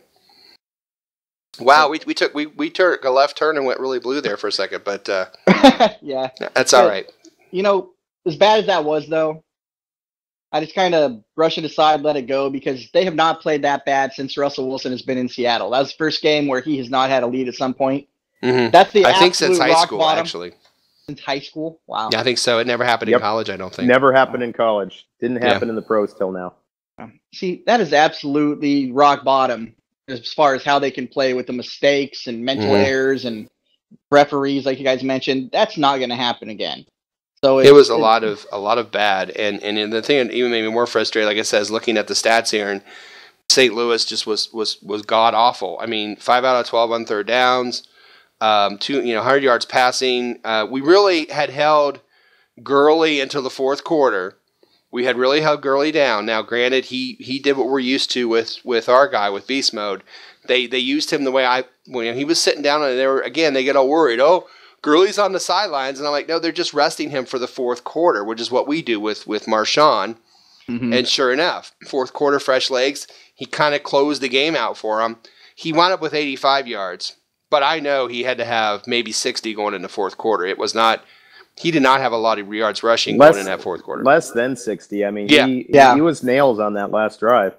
Wow, we took a left turn and went really blue there for a second, but
yeah,
that's all right.
As bad as that was, though, I just kind of brush it aside, let it go, because they have not played that bad since Russell Wilson has been in Seattle. That was the first game where he has not had a lead at some point.
Mm-hmm.
That's
I think since high school,
bottom.
Actually.
Since high school? Wow.
Yeah, I think so. It never happened in college, I don't think.
Never happened in college. Didn't happen in the pros till now.
See, that is absolutely rock bottom as far as how they can play with the mistakes and mental errors and referees, like you guys mentioned. That's not going to happen again. So
it was a lot of bad, and the thing that even made me more frustrated, like I said, is looking at the stats here, and St. Louis just was god awful. I mean, 5 out of 12 on third downs, 100 yards passing. We really had held Gurley until the fourth quarter. We had really held Gurley down. Now, granted, he did what we're used to with our guy with beast mode. They used him the way when he was sitting down, and they get all worried. Oh, Gurley's on the sidelines, and I'm like, no, they're just resting him for the fourth quarter, which is what we do with Marshawn. Mm-hmm. And sure enough, fourth quarter, fresh legs, he kind of closed the game out for him. He wound up with 85 yards, but I know he had to have maybe 60 going in the fourth quarter. He did not have a lot of yards rushing going in that fourth quarter.
Less than 60. I mean, he was nails on that last drive.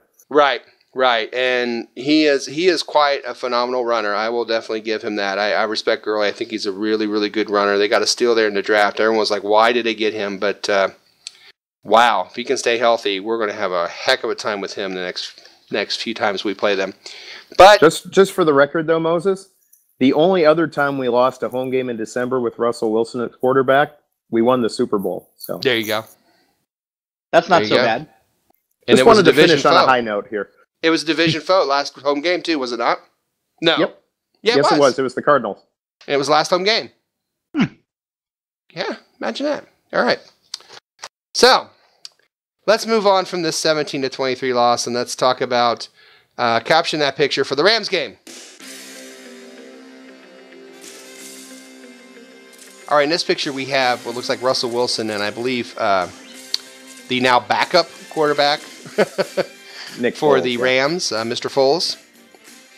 Right, and he is quite a phenomenal runner. I will definitely give him that. I respect Gurley. I think he's a really, really good runner. They got a steal there in the draft. Everyone was like, why did they get him? But, wow, if he can stay healthy, we're going to have a heck of a time with him the next few times we play them. But
just for the record, though, Moses, the only other time we lost a home game in December with Russell Wilson at quarterback, we won the Super Bowl. So
there you go.
That's not so bad.
And
just wanted to finish on a high note here.
It was a division foe last home game too, was it not? No.
Yep.
Yeah,
yes, it was. It was the Cardinals.
And it was last home game. Yeah, imagine that. All right. So let's move on from this 17-23 loss, and let's talk about caption that picture for the Rams game. All right, in this picture we have what looks like Russell Wilson and I believe the now backup quarterback
Nick
for
Foles,
the Rams, Mr. Foles.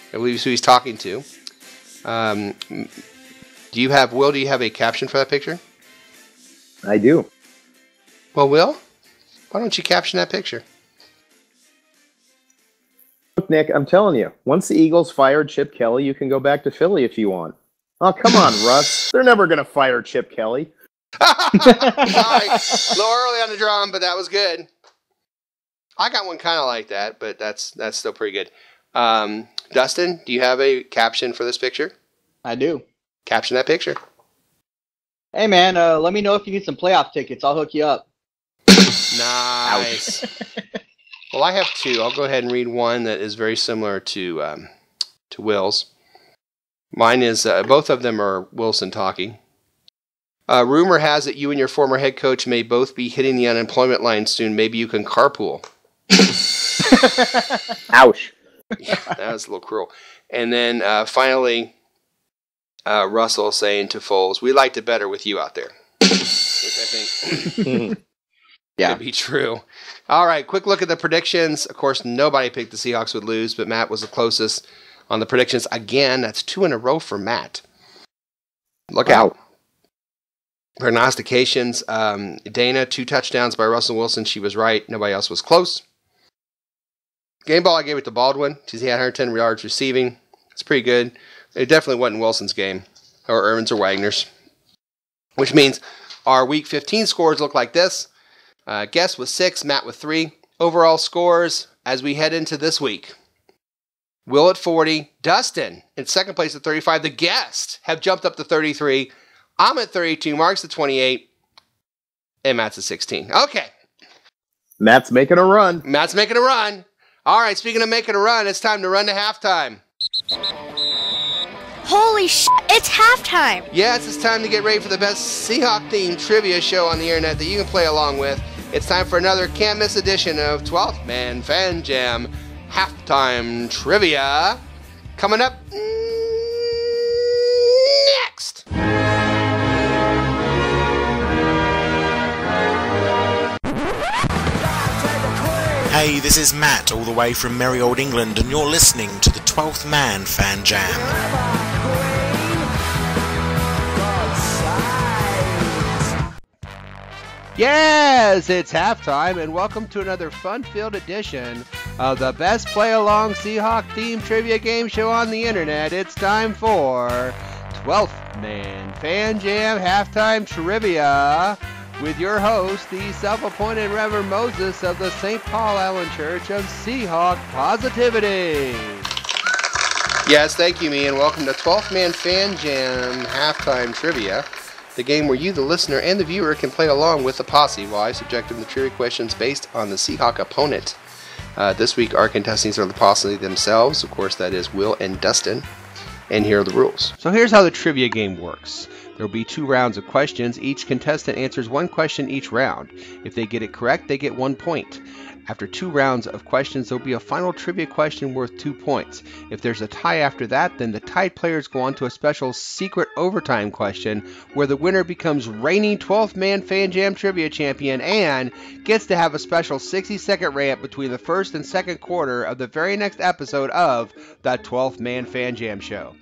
I believe is who he's talking to. Do you have a caption for that picture?
I do.
Well, Will, why don't you caption that picture?
Look, Nick, I'm telling you, once the Eagles fired Chip Kelly, you can go back to Philly if you want. Oh, come on, Russ. They're never going to fire Chip Kelly.
Sorry, a little early on the drum, but that was good. I got one kind of like that, but that's still pretty good. Dustin, do you have a caption for this picture?
I do.
Caption that picture.
Hey, man, let me know if you need some playoff tickets. I'll hook you up.
Nice. Well, I have two. I'll go ahead and read one that is very similar to Will's. Mine is, both of them are Wilson talking. Rumor has it you and your former head coach may both be hitting the unemployment line soon. Maybe you can carpool.
Ouch.
Yeah, that was a little cruel. And then finally, Russell saying to Foles, we liked it better with you out there. Which I think could be true. All right, quick look at the predictions. Of course, nobody picked the Seahawks would lose, but Matt was the closest on the predictions. Again, that's 2 in a row for Matt. Look out. Prognostications. Dana, 2 touchdowns by Russell Wilson. She was right. Nobody else was close. Game ball, I gave it to Baldwin because he had 110 yards receiving. It's pretty good. It definitely wasn't Wilson's game, or Irvin's or Wagner's. Which means our Week 15 scores look like this. Guess with 6, Matt with 3. Overall scores as we head into this week. Will at 40. Dustin in second place at 35. The guests have jumped up to 33. I'm at 32. Mark's at 28. And Matt's at 16. Okay.
Matt's making a run.
Matt's making a run. All right, speaking of making a run, it's time to run to halftime.
Holy shit, it's halftime.
Yes, it's time to get ready for the best Seahawk-themed trivia show on the internet that you can play along with. It's time for another can't-miss edition of 12th Man Fan Jam Halftime Trivia. Coming up next.
Hey, this is Matt, all the way from merry old England, and you're listening to the 12th Man Fan Jam.
Yes, it's halftime, and welcome to another fun-filled edition of the best play-along Seahawk-themed trivia game show on the internet. It's time for 12th Man Fan Jam Halftime Trivia with your host, the self-appointed Reverend Moses of the St. Paul Allen Church of Seahawk Positivity. Yes, thank you, me, and welcome to 12th Man Fan Jam Halftime Trivia, the game where you, the listener, and the viewer can play along with the posse while I subject them to trivia questions based on the Seahawk opponent. This week, our contestants are the posse themselves. Of course, that is Will and Dustin. And here are the rules. So here's how the trivia game works. There will be 2 rounds of questions. Each contestant answers 1 question each round. If they get it correct, they get 1 point. After 2 rounds of questions, there will be a final trivia question worth 2 points. If there's a tie after that, then the tied players go on to a special secret overtime question where the winner becomes reigning 12th Man Fan Jam Trivia Champion and gets to have a special 60-second rant between the first and second quarter of the very next episode of the 12th Man Fan Jam Show.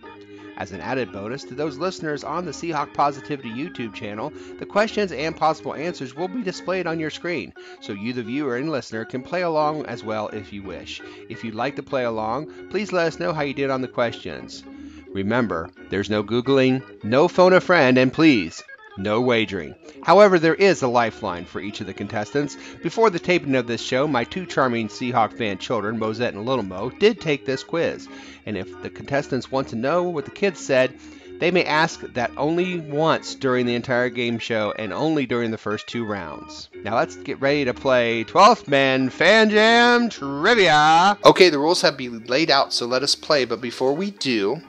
As an added bonus to those listeners on the Seahawk Positivity YouTube channel, the questions and possible answers will be displayed on your screen, so you, the viewer and listener, can play along as well if you wish. If you'd like to play along, please let us know how you did on the questions. Remember, there's no Googling, no phone a friend, and please, no wagering. However, there is a lifeline for each of the contestants. Before the taping of this show, my 2 charming Seahawk fan children, Mosette and Little Mo, did take this quiz. And if the contestants want to know what the kids said, they may ask that only once during the entire game show and only during the first 2 rounds. Now let's get ready to play 12th Man Fan Jam Trivia. Okay, the rules have been laid out, so let us play. But before we do,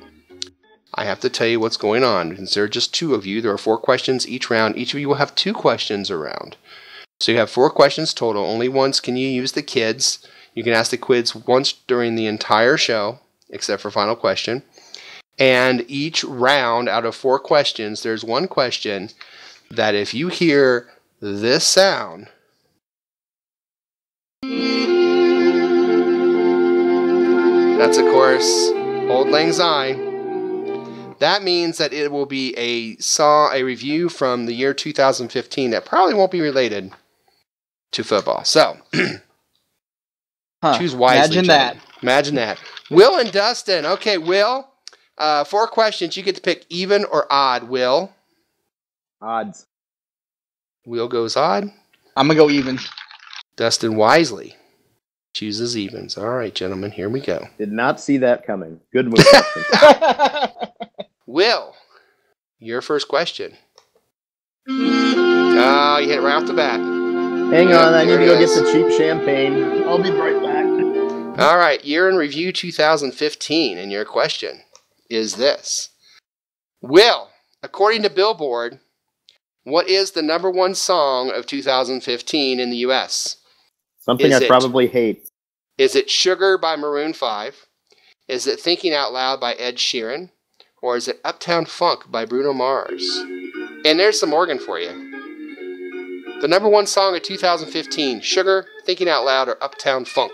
I have to tell you what's going on. Since there are just 2 of you, there are 4 questions each round. Each of you will have 2 questions a round. So you have 4 questions total. Only once can you use the kids. You can ask the quiz once during the entire show, except for final question. And each round, out of 4 questions, there's 1 question that if you hear this sound, that's of course Old Lang Syne. That means that it will be a review from the year 2015 that probably won't be related to football. So, choose wisely. Imagine that. Will and Dustin. Okay, Will, 4 questions. You get to pick even or odd. Will?
Odds.
Will goes odd.
I'm going to go evens.
Dustin wisely chooses evens. All right, gentlemen, here we go.
Did not see that coming. Good move, Dustin.
Will, your first question. Oh, you hit it right off the bat.
Hang on, I need to go get the cheap champagne. I'll be right back.
All right, year in review 2015, and your question is this. Will, according to Billboard, What is the number one song of 2015 in the U.S.?
Something I probably hate.
Is it Sugar by Maroon 5? Is it Thinking Out Loud by Ed Sheeran? Or is it Uptown Funk by Bruno Mars? And there's some organ for you. The number one song of 2015, Sugar, Thinking Out Loud, or Uptown Funk?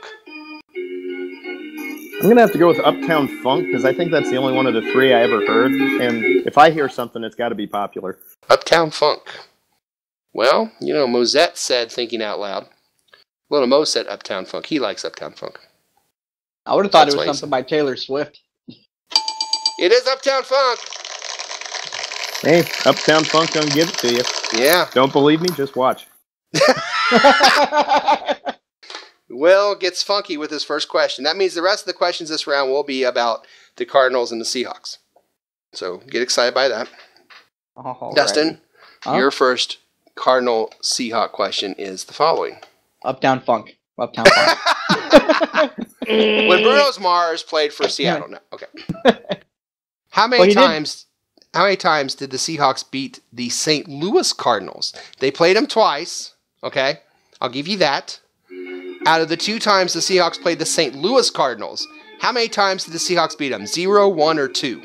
I'm going to have to go with Uptown Funk because I think that's the only one of the three I ever heard. And if I hear something, it's got to be popular.
Uptown Funk. Well, you know, Mosette said Thinking Out Loud. Little Mo said Uptown Funk. He likes Uptown Funk.
I would have thought it was something by Taylor Swift.
It is Uptown Funk.
Hey, Uptown Funk gonna give it to you.
Yeah.
Don't believe me? Just watch.
Will gets funky with his first question. That means the rest of the questions this round will be about the Cardinals and the Seahawks. So get excited by that. Dustin, your first Cardinal Seahawk question is the following.
Uptown Funk. Uptown Funk.
When Bruno Mars played for Seattle. No, okay. How many times did the Seahawks beat the St. Louis Cardinals? They played them twice. Okay. I'll give you that. Out of the 2 times the Seahawks played the St. Louis Cardinals, how many times did the Seahawks beat them? 0, 1, or 2?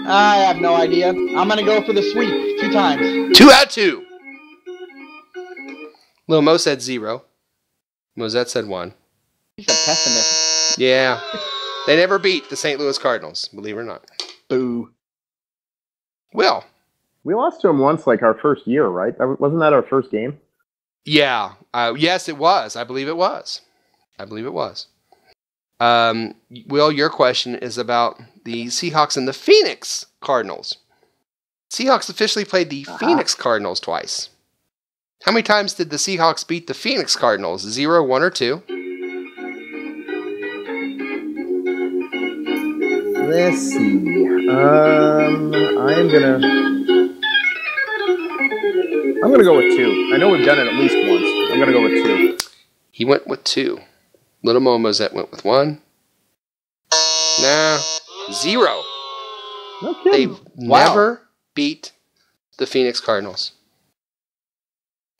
I have no idea. I'm going to go for the sweep 2 times.
2 out of 2. Lil Mo said 0. Mosette said 1.
He's a pessimist.
Yeah. They never beat the St. Louis Cardinals, believe it or not.
Boo.
Will.
We lost to them once, like our first year, right? Wasn't that our first game?
Yeah. Yes, it was. I believe it was. Will, your question is about the Seahawks and the Phoenix Cardinals. Seahawks officially played the Phoenix Cardinals twice. How many times did the Seahawks beat the Phoenix Cardinals? 0, 1, or 2?
Let's see. I'm gonna go with 2. I know we've done it at least once. I'm gonna go with 2.
He went with 2. Little Mo Mosette went with 1. Nah, 0.
No kidding.
They've never beat the Phoenix Cardinals.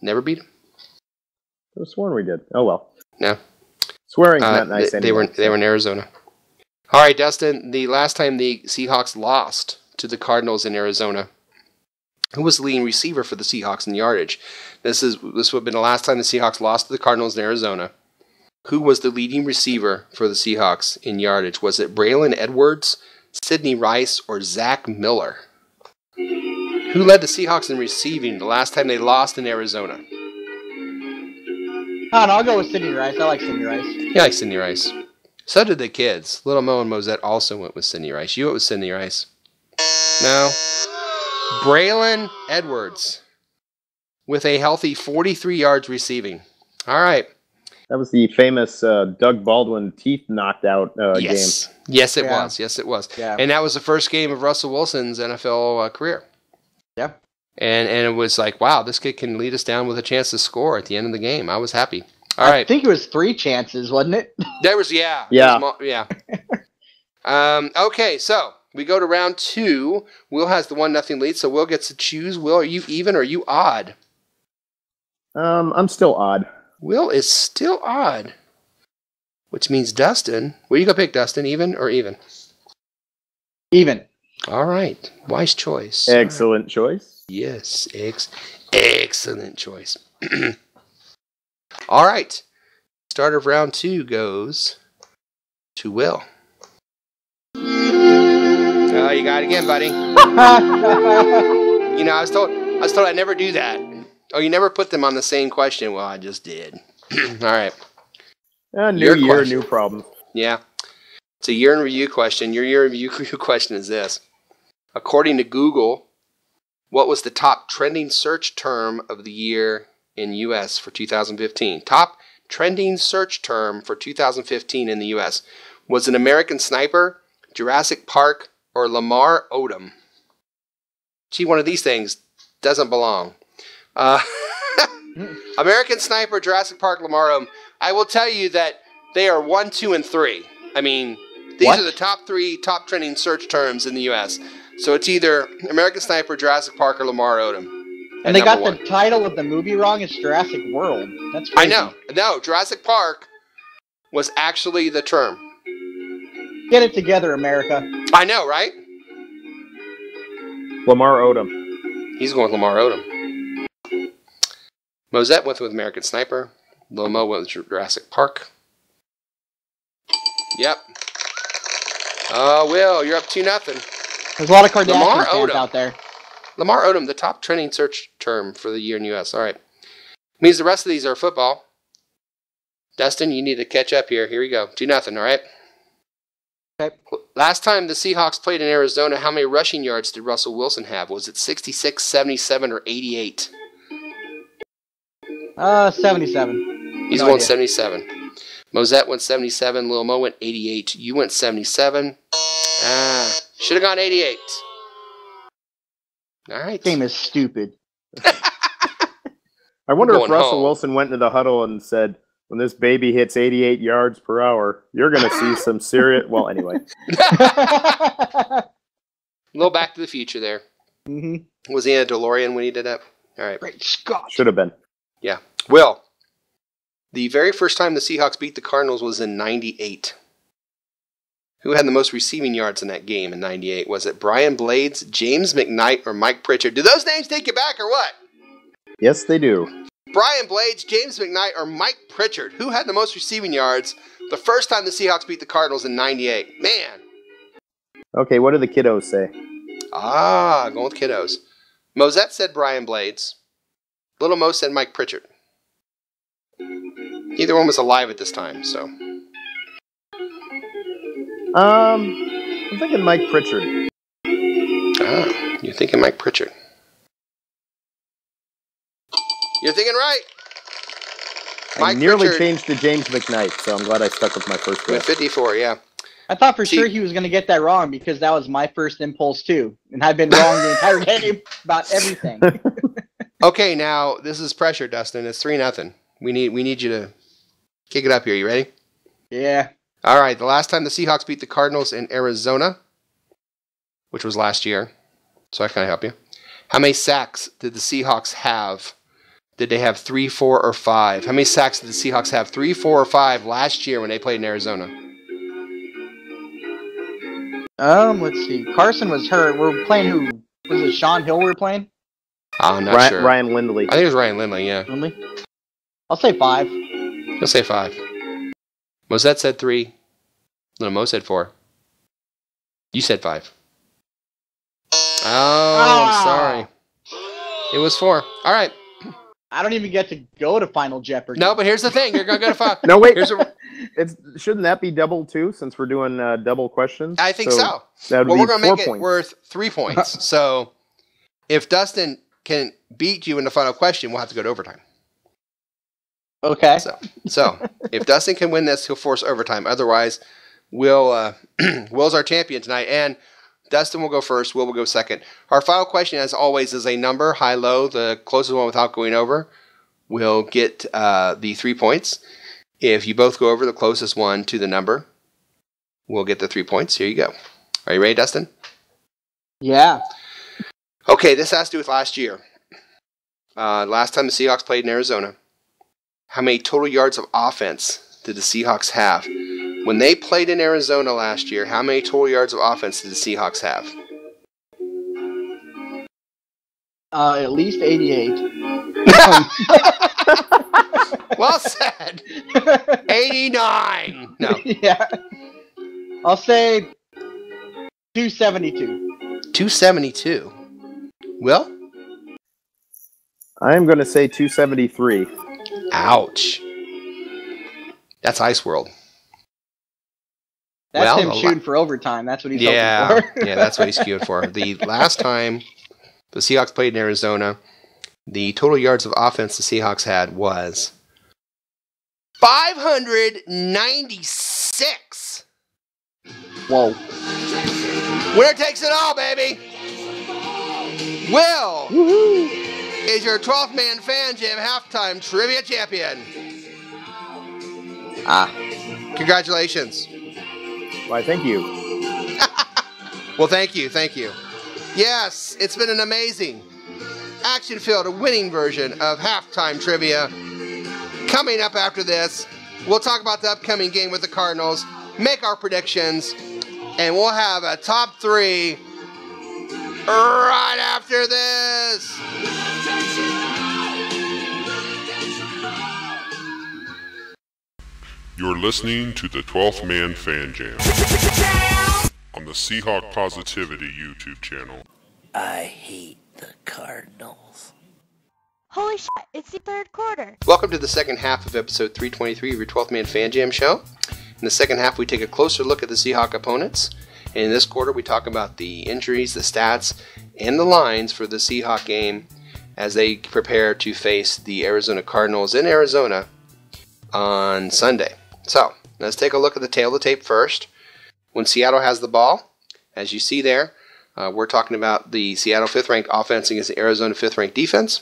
Never beat them.
I was sworn we did. Oh well.
No.
Swearing's not nice anymore.
They were in Arizona. All right, Dustin. The last time the Seahawks lost to the Cardinals in Arizona, who was the leading receiver for the Seahawks in yardage? This would have been the last time the Seahawks lost to the Cardinals in Arizona. Who was the leading receiver for the Seahawks in yardage? Was it Braylon Edwards, Sidney Rice, or Zach Miller? Who led the Seahawks in receiving the last time they lost in Arizona?
I'll go with Sidney Rice. I like Sidney Rice.
Yeah, I like Sidney Rice. So did the kids. Little Mo and Mosette also went with Sidney Rice. You went with Sidney Rice. No. Braylon Edwards with a healthy 43 yards receiving. All right.
That was the famous Doug Baldwin teeth knocked out game.
Yes, it was. Yes, it was.
Yeah.
And that was the first game of Russell Wilson's NFL career.
Yeah.
And it was like, wow, this kid can lead us down with a chance to score at the end of the game. I was happy. All right.
I think it was 3 chances, wasn't it?
There was, yeah.
Yeah.
Okay, so we go to round 2. Will has the 1-0 lead, so Will gets to choose. Will, are you even or are you odd?
I'm still odd.
Will is still odd. Which means Dustin. What are you going to pick, Dustin? Even or even?
Even.
All right. Wise choice.
Excellent choice.
Yes. Excellent choice. All right. Start of round 2 goes to Will. Oh, you got it again, buddy. You know, I was told I'd never do that. Oh, you never put them on the same question. Well, I just did. All right.
New year, new problems.
Yeah. It's a year in review question. Your year in review question is this. According to Google, what was the top trending search term of the year in U.S. for 2015? Top trending search term for 2015 in the U.S. Was it American Sniper, Jurassic Park, or Lamar Odom? Gee, one of these things doesn't belong. American Sniper, Jurassic Park, Lamar Odom. I will tell you that they are 1, 2, and 3. I mean, these are the top 3 top trending search terms in the U.S. So it's either American Sniper, Jurassic Park, or Lamar Odom.
And they got the title of the movie wrong. It's Jurassic World. That's crazy.
I know. No, Jurassic Park was actually the term.
Get it together, America.
I know, right?
Lamar Odom.
He's going with Lamar Odom. Mosette went with American Sniper. Lil Mo went with Jurassic Park. Yep. Oh, Will, you're up 2-0.
There's a lot of Kardashian fans out there.
Lamar Odom, the top trending search term for the year in the U.S. All right. Means the rest of these are football. Dustin, you need to catch up here. Here we go. 2-0, all right?
Okay.
Last time the Seahawks played in Arizona, how many rushing yards did Russell Wilson have? Was it 66, 77, or 88?
77.
He's going 77. Mosette went 77. Lil Mo went 88. You went 77. Should have gone 88. All right.
Game is stupid.
I wonder if Russell Wilson went into the huddle and said, when this baby hits 88 yards per hour, you're going to see some serious... Well, anyway.
A little Back to the Future there.
Mm-hmm.
Was he in a DeLorean when he did that? All right.
Great Scott.
Should have been.
Yeah. Will, the very first time the Seahawks beat the Cardinals was in 98. Who had the most receiving yards in that game in 98? Was it Brian Blades, James McKnight, or Mike Pritchard? Do those names take you back or what?
Yes, they do.
Brian Blades, James McKnight, or Mike Pritchard? Who had the most receiving yards the first time the Seahawks beat the Cardinals in 98? Man.
Okay, what do the kiddos say?
Going with kiddos. Mosette said Brian Blades. Little Mo said Mike Pritchard. Neither one was alive at this time, so.
I'm thinking Mike Pritchard.
You're thinking Mike Pritchard. You're thinking right.
I nearly changed to James McKnight, so I'm glad I stuck with my first guess.
54, yeah.
I thought for sure he was going to get that wrong because that was my first impulse too. And I've been wrong the entire game about everything.
Okay, now this is pressure, Dustin. It's 3-0. We need you to kick it up here. You ready?
Yeah.
All right. The last time the Seahawks beat the Cardinals in Arizona, which was last year, so I kind of help you. How many sacks did the Seahawks have? Did they have 3, 4, or 5? How many sacks did the Seahawks have? 3, 4, or 5 last year when they played in Arizona?
Let's see. Carson was hurt. We're playing who? Was it Sean Hill we were playing?
I'm not sure.
Ryan Lindley.
I think it was Ryan Lindley, yeah.
Lindley? I'll say 5.
I'll say 5. Mosette said 3. No, Mo said 4. You said 5. Oh, I'm sorry. It was 4. All right.
I don't even get to go to Final Jeopardy.
No, but here's the thing. You're going to go to 5.
No, wait. Shouldn't that be double, too, since we're doing double questions?
I think so.
That would
well,
be
we're going to
4
make
points.
it worth 3 points. So if Dustin can beat you in the final question, we'll have to go to overtime.
Okay.
So if Dustin can win this, he'll force overtime. Otherwise, Will's our champion tonight. And Dustin will go first. Will go second. Our final question, as always, is a number, high, low. The closest one without going over will get the 3 points. If you both go over, the closest one to the number will get the 3 points. Here you go. Are you ready, Dustin?
Yeah.
Okay, this has to do with last year. Last time the Seahawks played in Arizona. How many total yards of offense did the Seahawks have? When they played in Arizona last year, how many total yards of offense did the Seahawks have?
At least 88.
Well said. 89. No.
Yeah. I'll say 272.
272. Will?
I'm going to say 273.
Ouch. That's Ice World.
That's him shooting for overtime. That's what he's hoping for.
Yeah, that's what he's queued for. The last time the Seahawks played in Arizona, the total yards of offense the Seahawks had was 596.
Whoa.
Winner takes it all, baby. Will is your 12th Man Fan Jam halftime trivia champion. Congratulations.
Why, thank you.
Well, thank you. Yes, it's been an amazing, action-filled, winning version of Halftime Trivia. Coming up after this, we'll talk about the upcoming game with the Cardinals, make our predictions, and we'll have a top 3 right after this.
You're listening to the 12th Man Fan Jam on the Seahawk Positivity YouTube channel.
I hate the Cardinals.
Holy shit, it's the third quarter.
Welcome to the second half of episode 323 of your 12th Man Fan Jam show. In the second half, we take a closer look at the Seahawk opponents. And in this quarter, we talk about the injuries, the stats, and the lines for the Seahawk game as they prepare to face the Arizona Cardinals in Arizona on Sunday. So, let's take a look at the tail of the tape first. When Seattle has the ball, as you see there, we're talking about the Seattle 5th-ranked offense against the Arizona 5th-ranked defense.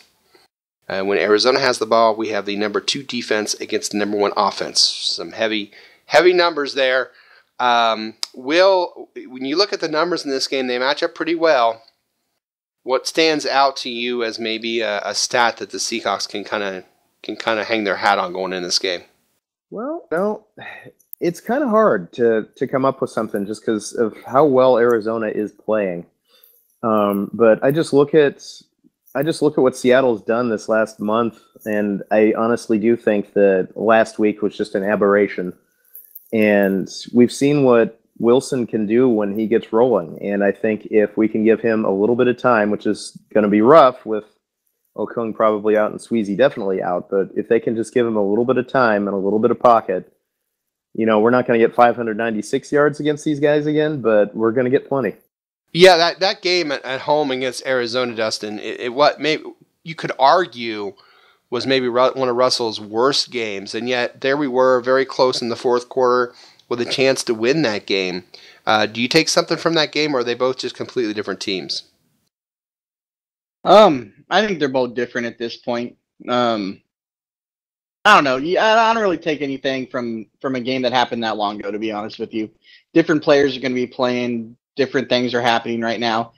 When Arizona has the ball, we have the number 2 defense against the number 1 offense. Some heavy numbers there. When you look at the numbers in this game, they match up pretty well. What stands out to you as maybe a stat that the Seahawks can kind of hang their hat on going in this game?
Well, it's kind of hard to come up with something just because of how well Arizona is playing. But I just look at what Seattle's done this last month, and I honestly do think that last week was just an aberration. And we've seen what Wilson can do when he gets rolling. And I think if we can give him a little bit of time, which is going to be rough with Okung probably out and Sweezy definitely out, but if they can just give him a little bit of time and a little bit of pocket, we're not going to get 596 yards against these guys again, but we're going to get plenty.
Yeah, that game at home against Arizona, Dustin, what maybe you could argue was maybe one of Russell's worst games, and yet there we were, very close in the fourth quarter with a chance to win that game. Do you take something from that game, or are they both just completely different teams?
I think they're both different at this point. I don't know. I don't really take anything from a game that happened that long ago, to be honest with you. Different players are going to be playing. Different things are happening right now.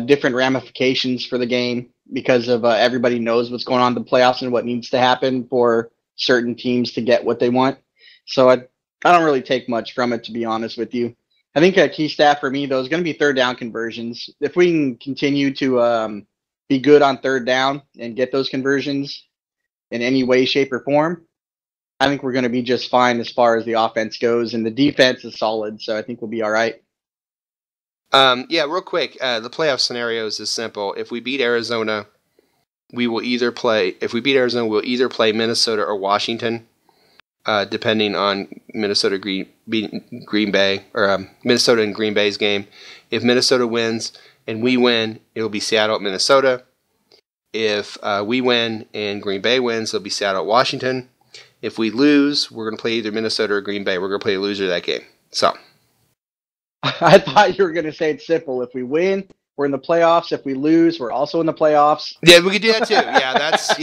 Different ramifications for the game because of everybody knows what's going on in the playoffs and what needs to happen for certain teams to get what they want. So I don't really take much from it, to be honest with you. I think a key stat for me, though, is going to be third down conversions. If we can continue to be good on third down and get those conversions in any way, shape, or form, I think we're going to be just fine as far as the offense goes, and the defense is solid, so I think we'll be all right.
Real quick, the playoff scenarios is simple. If we beat Arizona, we'll either play Minnesota or Washington, depending on Minnesota Green Bay, or Minnesota and Green Bay's game. If Minnesota wins and we win, it'll be Seattle at Minnesota. If we win and Green Bay wins, it'll be Seattle at Washington. If we lose, we're going to play either Minnesota or Green Bay. We're going to play a loser of that game. So,
I thought you were going to say it's simple. If we win, we're in the playoffs. If we lose, we're also in the playoffs.
Yeah, we could do that too. Yeah, that's,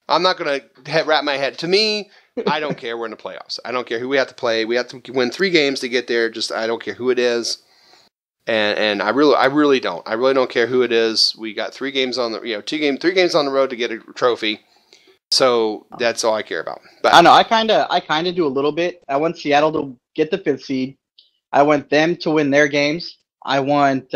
I'm not going to wrap my head. To me, I don't care. We're in the playoffs. I don't care who we have to play. We have to win 3 games to get there. I don't care who it is. And I really don't. I really don't care who it is. We got 3 games on the, 3 games on the road to get a trophy. So that's all I care about. But
I know. I kind of do a little bit. I want Seattle to get the 5th seed. I want them to win their games. I want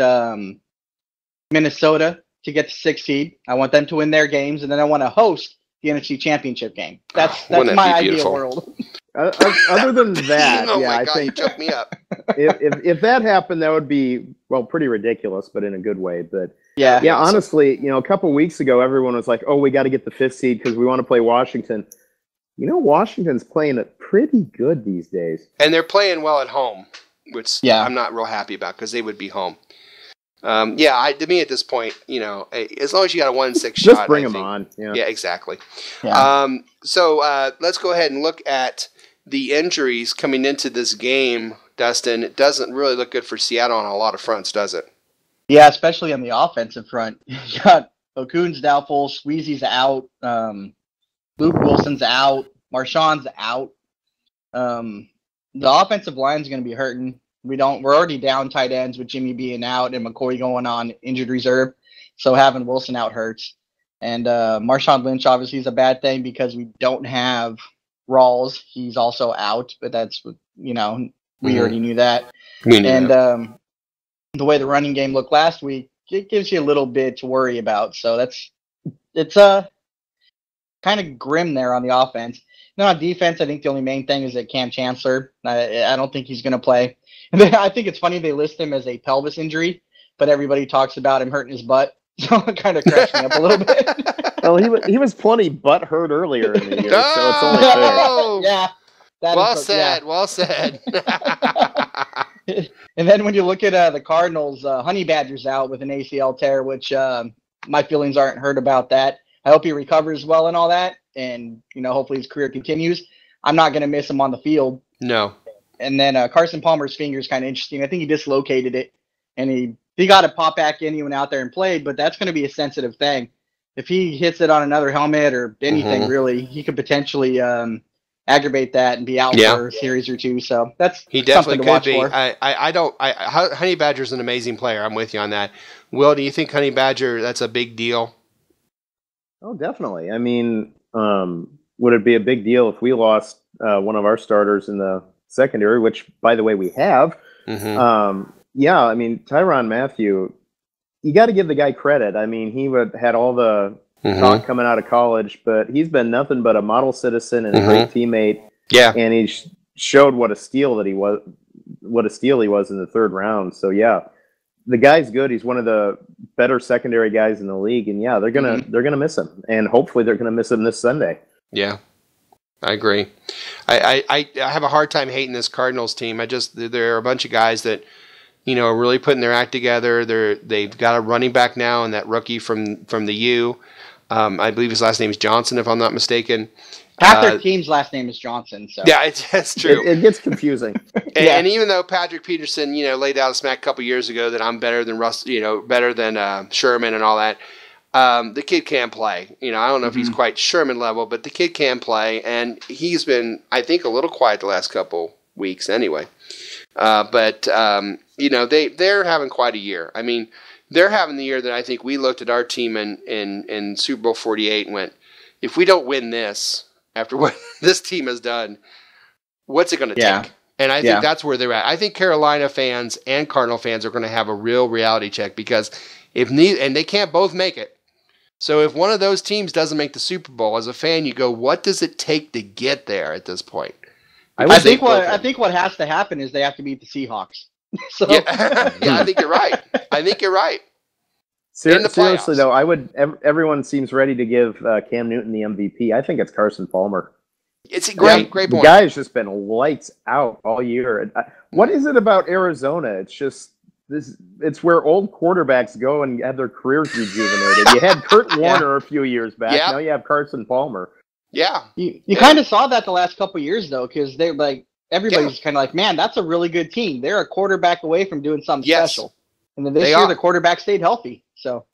Minnesota to get the 6th seed. I want them to win their games, and then I want to host the NFC Championship game. That's my ideal world.
Other than that,
oh
yeah,
my
I
God,
think
you choked me up.
if that happened, that would be pretty ridiculous, but in a good way. But
yeah,
honestly, a couple weeks ago, everyone was like, "Oh, we got to get the 5th seed because we want to play Washington." Washington's playing it pretty good these days,
and they're playing well at home, which I'm not real happy about because they would be home. To me at this point, as long as you got a 1-6 shot,
just bring them on.
Yeah, exactly.
Yeah.
So let's go ahead and look at the injuries coming into this game, Dustin. It doesn't really look good for Seattle on a lot of fronts, does it?
Yeah, especially on the offensive front. You got Okun's doubtful, Sweezy's out, Luke Wilson's out, Marshawn's out. The offensive line's going to be hurting. we're already down tight ends with Jimmy being out and McCoy going on injured reserve. So having Wilson out hurts. And Marshawn Lynch obviously is a bad thing because we don't have Rawls. He's also out, but that's, we already knew that.
We knew
and
that.
The way the running game looked last week, it gives you a little bit to worry about. So it's kind of grim there on the offense. Now on defense, I think the only main thing is that Cam Chancellor. I don't think he's going to play. And I think it's funny they list him as a pelvis injury, but everybody talks about him hurting his butt. So it kind of cracks me up a little bit.
Well, he was plenty butt hurt earlier in the year, so it's only fair.
Yeah.
Well said. Well said.
And then when you look at the Cardinals, Honey Badger's out with an ACL tear, which my feelings aren't hurt about that. I hope he recovers well and all that, and hopefully his career continues. I'm not going to miss him on the field.
No.
And then Carson Palmer's finger is kind of interesting. I think he dislocated it, and he got to pop back in. He went out there and played, but that's going to be a sensitive thing. If he hits it on another helmet or anything, really, he could potentially aggravate that and be out for a series or two. So that's
he definitely
something to
could
watch
be.
for.
Honey Badger's an amazing player. I'm with you on that. Will, do you think Honey Badger, that's a big deal?
Oh, definitely. I mean, would it be a big deal if we lost one of our starters in the secondary, which, by the way, we have? Yeah, I mean, Tyrann Mathieu, you got to give the guy credit. I mean, he had all the talk coming out of college, but he's been nothing but a model citizen and a great teammate.
Yeah,
and he showed what a steal he was in the third round. So yeah, the guy's good. He's one of the better secondary guys in the league, and yeah, they're gonna miss him, and hopefully they're gonna miss him this Sunday. Yeah,
I agree. I have a hard time hating this Cardinals team. There are a bunch of guys that are really putting their act together. They've got a running back now, and that rookie from the U. I believe his last name is Johnson, if I'm not mistaken.
Half their team's last name is Johnson. So
yeah, that's true.
It gets confusing.
And even though Patrick Peterson, laid out a smack a couple years ago that I'm better than Russ, better than Sherman and all that, the kid can play. I don't know if he's quite Sherman level, but the kid can play, and he's been, I think, a little quiet the last couple weeks anyway. But they're having quite a year. I mean, they're having the year that I think we looked at our team in Super Bowl 48 and went, if we don't win this after what this team has done, what's it going to take? And I think that's where they're at. I think Carolina fans and Cardinal fans are going to have a real reality check because and they can't both make it. So if one of those teams doesn't make the Super Bowl, as a fan, you go, what does it take to get there at this point?
I think what has to happen is they have to beat the Seahawks. So.
Yeah, I think you're right.
Seriously, though, everyone seems ready to give Cam Newton the MVP. I think it's Carson Palmer.
It's a great point.
The guy's just been lights out all year. What is it about Arizona? It's just it's where old quarterbacks go and have their careers rejuvenated. You had Kurt Warner a few years back.
Yep.
Now you have Carson Palmer.
Yeah.
You kind of saw that the last couple of years, though, because they're like, everybody's kind of like, man, that's a really good team. They're a quarterback away from doing something special. And then this year, the quarterback stayed healthy. So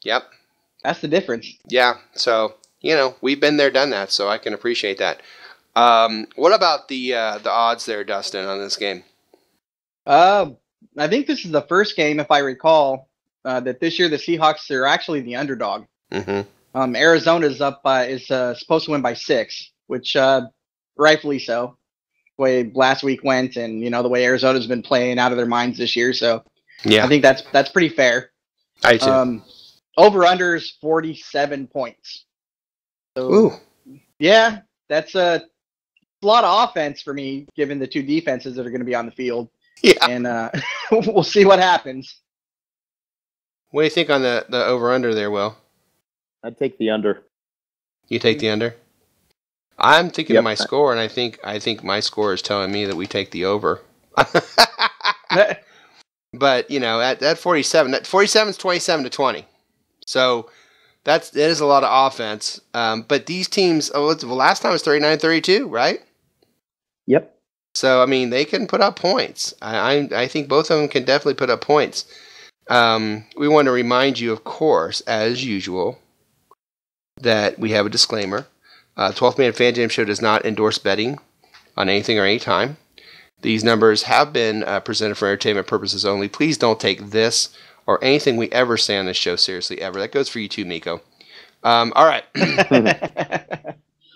that's the difference.
Yeah. So, we've been there, done that. So I can appreciate that. What about the odds there, Dustin, on this game?
I think this is the first game, if I recall, that this year the Seahawks are actually the underdog. Arizona's is supposed to win by 6, which rightfully so. The way last week went, and the way Arizona's been playing out of their minds this year. So I think that's pretty fair.
I too.
Over under is 47 points. So that's a lot of offense for me, given the two defenses that are going to be on the field.
Yeah,
and we'll see what happens.
What do you think on the over under there, Will?
I'd take the under.
You take the under? I'm thinking of my score, and I think my score is telling me that we take the over. But at 47, that 47 is 27-20, so that is a lot of offense. But these teams, last time it was 39-32, right?
Yep.
So I mean, they can put up points. I think both of them can definitely put up points. We want to remind you, of course, as usual, that we have a disclaimer. 12th Man Fan Jam Show does not endorse betting on anything or any time. These numbers have been presented for entertainment purposes only. Please don't take this or anything we ever say on this show seriously, ever. That goes for you too, Miko. All right.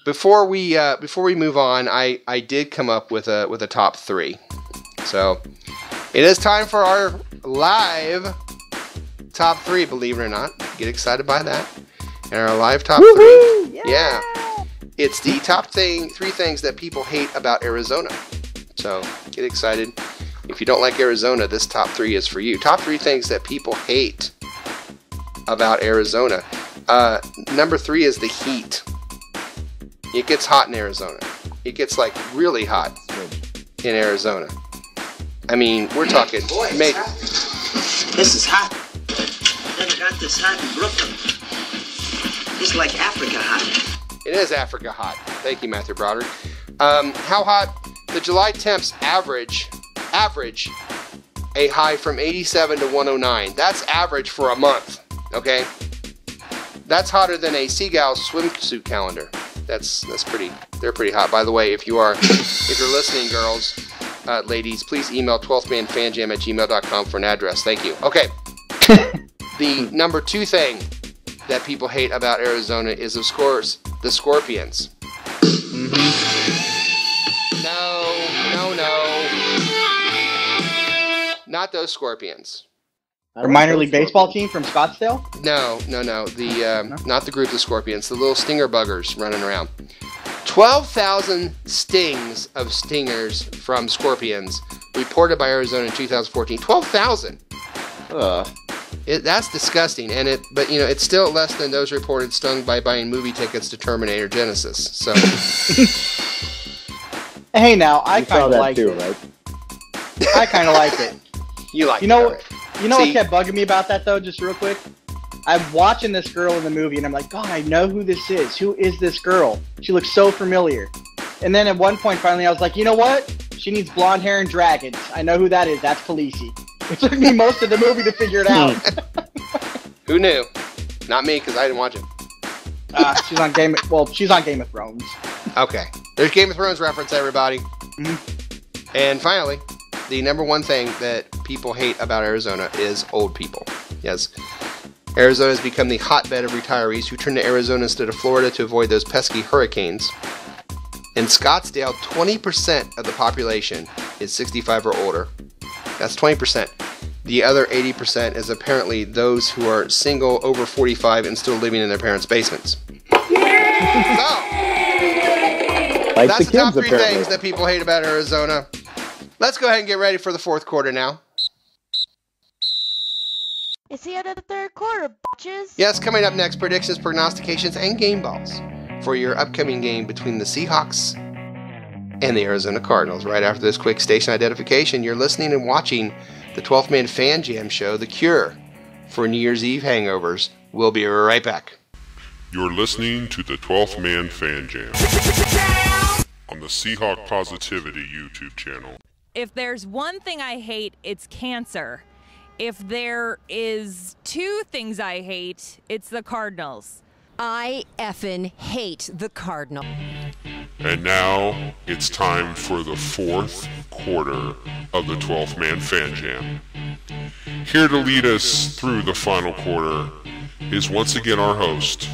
Before we move on, I did come up with a top 3. So it is time for our live top 3. Believe it or not, get excited by that. And our live top 3, yeah, it's the top 3 things that people hate about Arizona. So get excited. If you don't like Arizona, this top 3 is for you. Top 3 things that people hate about Arizona. Number 3 is the heat. It gets hot in Arizona. It gets like really hot in Arizona. I mean, we're talking.
Boy, this is hot. Never got this hot in Brooklyn. It's like Africa hot.
It is Africa hot. Thank you, Matthew Broderick. How hot? The July temps average a high from 87 to 109. That's average for a month. Okay, that's hotter than a Seagull swimsuit calendar. That's pretty. They're pretty hot. By the way, if you're listening, girls, ladies, please email 12thmanfanjam@gmail.com for an address. Thank you. Okay. The number 2 thing that people hate about Arizona is, of course, the Scorpions. No. Not those Scorpions.
The minor league baseball team from Scottsdale?
No. Not the group of Scorpions. The little stinger buggers running around. 12,000 stings of stingers from Scorpions reported by Arizona in 2014. 12,000. That's disgusting, but it's still less than those reported stung by buying movie tickets to Terminator Genesis. So,
hey, now I kind of like
too,
it.
Right?
I kind of like it.
You like it?
Know,
right.
You know what kept bugging me about that though? Just real quick, I'm watching this girl in the movie, and I'm like, God, I know who this is. Who is this girl? She looks so familiar. And then at one point, finally, I was like, you know what? She needs blonde hair and dragons. I know who that is. That's Khaleesi. It took me most of the movie to figure it out.
Who knew? Not me, because I didn't watch it.
She's on Game of Thrones.
Okay. There's Game of Thrones reference, everybody.
Mm-hmm.
And finally, the number 1 thing that people hate about Arizona is old people. Yes. Arizona has become the hotbed of retirees who turn to Arizona instead of Florida to avoid those pesky hurricanes. In Scottsdale, 20% of the population is 65 or older. That's 20%. The other 80% is apparently those who are single, over 45, and still living in their parents' basements. So, that's the top 3 things that people hate about Arizona. Let's go ahead and get ready for the 4th quarter now.
It's the end of the 3rd quarter, bitches.
Yes, coming up next, predictions, prognostications, and game balls for your upcoming game between the Seahawks and the Arizona Cardinals. Right after this quick station identification, you're listening and watching the 12th Man Fan Jam show, The Cure for New Year's Eve hangovers. We'll be right back.
You're listening to the 12th Man Fan Jam on the Seahawk Positivity YouTube channel.
If there's one thing I hate, it's cancer. If there is 2 things I hate, it's the Cardinals.
I effing hate the Cardinals.
And now, it's time for the 4th quarter of the 12th Man Fan Jam. Here to lead us through the final quarter is once again our host,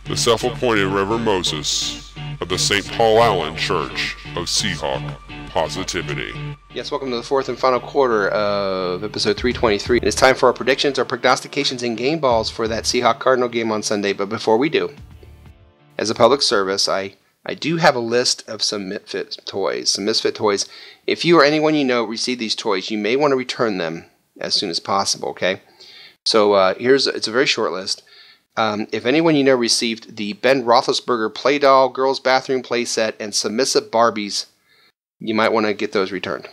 the self-appointed Reverend Moses of the St. Paul Allen Church of Seahawk Positivity.
Yes, welcome to the 4th and final quarter of episode 323. It's time for our predictions, our prognostications, and game balls for that Seahawk Cardinal game on Sunday. But before we do, as a public service, I do have a list of some misfit toys. If you or anyone you know received these toys, you may want to return them as soon as possible, okay? So it's a very short list. If anyone you know received the Ben Roethlisberger play doll, girls' bathroom play set, and submissive Barbies, you might want to get those returned.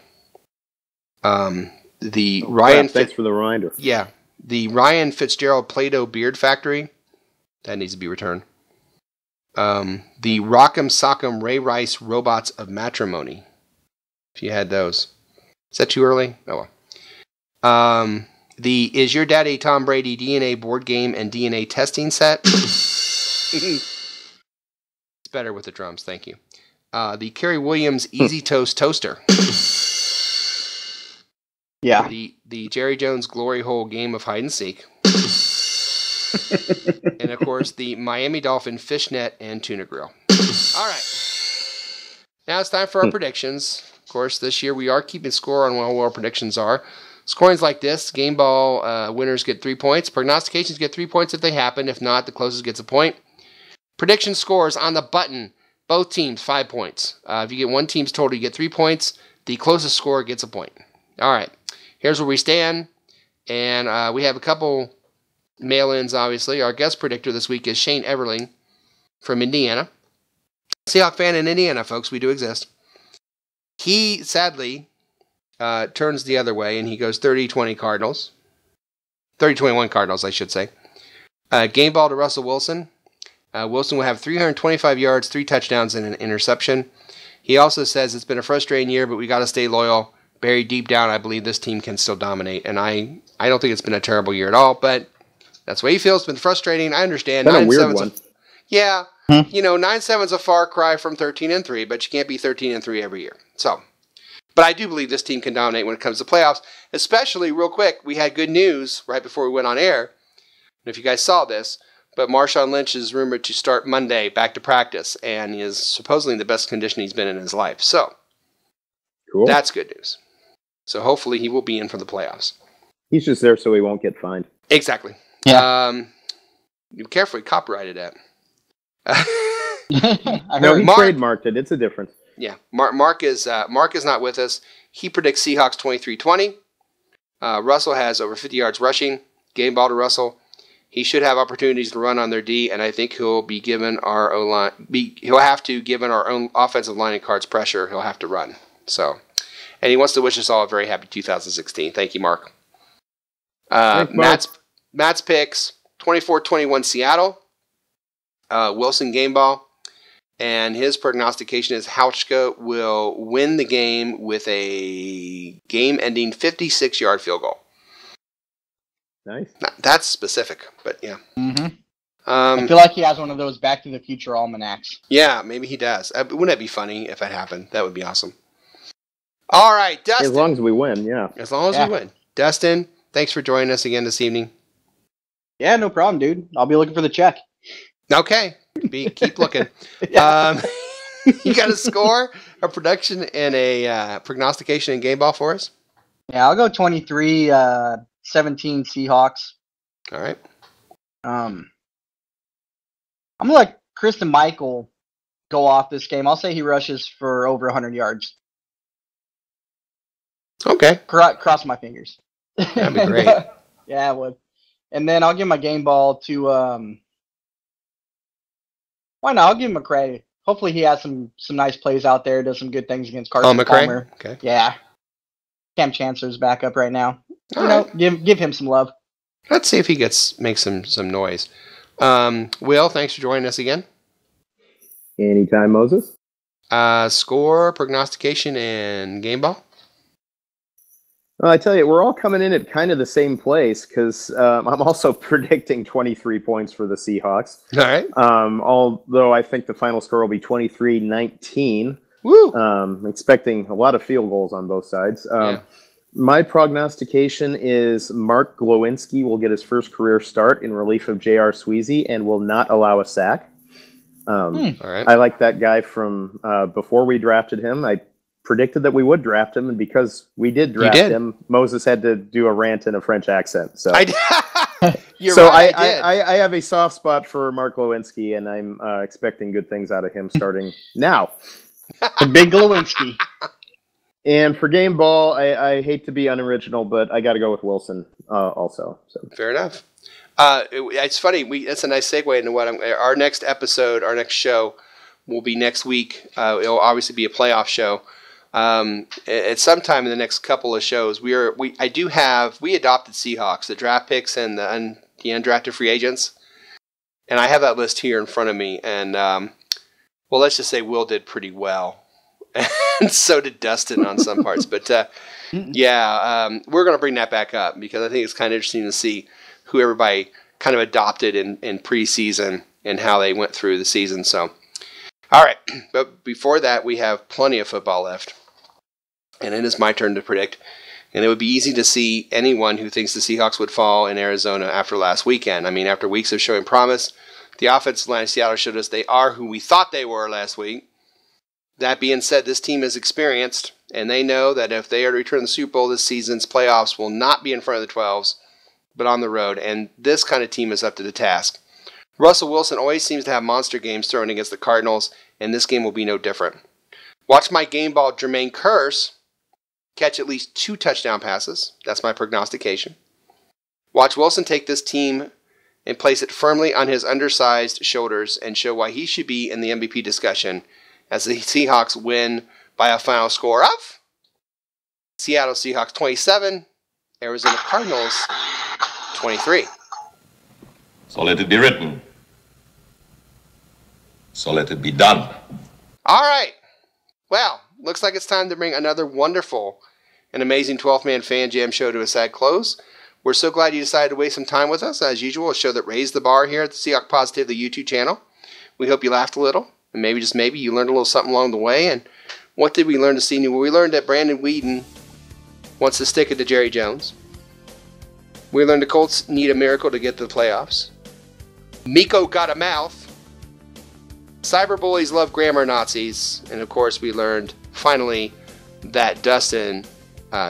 Thanks for the reminder.
Yeah, the Ryan Fitzgerald Play-Doh Beard Factory, that needs to be returned. The Rock'em Sock'em Ray Rice Robots of Matrimony, if you had those. Is that too early? Oh well. The Is Your Daddy Tom Brady DNA board game and DNA testing set. It's better with the drums, thank you. The Kerry Williams Easy Toast Toaster.
Yeah.
The Jerry Jones glory hole game of hide and seek. And, of course, the Miami Dolphin fishnet and tuna grill. All right. Now it's time for our predictions. Of course, this year we are keeping score on what our predictions are. Scoring's like this. Game ball winners get 3 points. Prognostications get 3 points if they happen. If not, the closest gets a point. Prediction scores on the button. Both teams, 5 points. If you get one team's total, you get 3 points. The closest score gets a point. All right. Here's where we stand. And we have a couple mail-ins, obviously. Our guest predictor this week is Shane Everling from Indiana. Seahawk fan in Indiana, folks. We do exist. He, sadly, turns the other way, and he goes 30-20 Cardinals. 30-21 Cardinals, I should say. Game ball to Russell Wilson. Wilson will have 325 yards, 3 touchdowns, and an interception. He also says it's been a frustrating year, but we got to stay loyal. Buried deep down, I believe this team can still dominate. And I don't think it's been a terrible year at all, but that's the way he feels. It's been frustrating. I understand.
That's a weird one.
Yeah. 9-7's a far cry from 13-3, but you can't be 13-3 every year. So, but I do believe this team can dominate when it comes to playoffs, especially real quick. We had good news right before we went on air. And if you guys saw this, but Marshawn Lynch is rumored to start Monday back to practice, and he is supposedly in the best condition he's been in his life. So, cool. That's good news. So hopefully he will be in for the playoffs.
He's just there so he won't get fined.
Exactly.
Yeah.
Be careful, he copyrighted that.
No, he trademarked it. It's a difference.
Yeah. Mark is not with us. He predicts Seahawks 23-20. Russell has over 50 yards rushing. Game ball to Russell. He should have opportunities to run on their D, and I think he'll be given our O-line. He'll have to, given our own offensive line and cards pressure, he'll have to run. So, and he wants to wish us all a very happy 2016. Thank you, Mark.
Thanks, Mark.
Matt's picks 24-21 Seattle. Wilson game ball. And his prognostication is Hauschka will win the game with a game-ending 56-yard field goal.
Nice.
That's specific, but yeah.
Mm-hmm. I feel like he has one of those Back to the Future almanacs.
Yeah, maybe he does. Wouldn't that be funny if that happened? That would be awesome. All right, Dustin.
As long as we win, yeah.
As long as we win. Dustin, thanks for joining us again this evening.
Yeah, no problem, dude. I'll be looking for the check.
Okay. Keep looking. You got a score, a production, and a prognostication and game ball for us?
Yeah, I'll go 23-17 Seahawks.
All right.
I'm going to let Kristen Michael go off this game. I'll say he rushes for over 100 yards.
Okay.
Cross my fingers.
That'd be great.
Yeah, I would. And then I'll give my game ball to... why not? I'll give him a credit. Hopefully he has some nice plays out there, does some good things against Carson Palmer.
Okay.
Yeah. Cam Chancellor's back up right now. Give him some love.
Let's see if he makes some noise. Will, thanks for joining us again.
Anytime, Moses.
Score, prognostication, and game ball?
Well, I tell you, we're all coming in at kind of the same place because I'm also predicting 23 points for the Seahawks.
All right.
Although I think the final score will be 23-19.
Woo!
Expecting a lot of field goals on both sides. My prognostication is Mark Glowinski will get his first career start in relief of J.R. Sweezy and will not allow a sack.
All right.
I like that guy from before we drafted him. I predicted that we would draft him, and because we did draft him, Moses had to do a rant in a French accent. So,
I
have a soft spot for Mark Glowinski, and I'm expecting good things out of him starting now.
Big Glowinski.
And for game ball, I hate to be unoriginal, but I got to go with Wilson also. So.
Fair enough. It's funny. That's a nice segue into what our next episode, our next show will be next week. It'll obviously be a playoff show. At some time in the next couple of shows, we adopted Seahawks, the draft picks and the undrafted free agents, and I have that list here in front of me. And well, let's just say Will did pretty well, and so did Dustin on some parts. But we're going to bring that back up because I think it's kind of interesting to see who everybody kind of adopted in preseason and how they went through the season. So. All right, but before that, we have plenty of football left, and it is my turn to predict. And it would be easy to see anyone who thinks the Seahawks would fall in Arizona after last weekend. I mean, after weeks of showing promise, the offensive line of Seattle showed us they are who we thought they were last week. That being said, this team is experienced, and they know that if they are to return to the Super Bowl this season's playoffs will not be in front of the 12s, but on the road. And this kind of team is up to the task. Russell Wilson always seems to have monster games thrown against the Cardinals, and this game will be no different. Watch my game ball Jermaine Kearse catch at least 2 touchdown passes. That's my prognostication. Watch Wilson take this team and place it firmly on his undersized shoulders and show why he should be in the MVP discussion as the Seahawks win by a final score of Seattle Seahawks 27, Arizona Cardinals 23.
So let it be written. So let it be done.
All right. Well, looks like it's time to bring another wonderful and amazing 12th-man fan jam show to a sad close. We're so glad you decided to waste some time with us. As usual, a show that raised the bar here at the Seahawk Positive, the YouTube channel. We hope you laughed a little, and maybe, just maybe, you learned a little something along the way. And what did we learn this evening? Well, we learned that Brandon Whedon wants to stick it to Jerry Jones. We learned the Colts need a miracle to get to the playoffs. Miko got a mouth. Cyberbullies love grammar Nazis. And of course, we learned, finally, that Dustin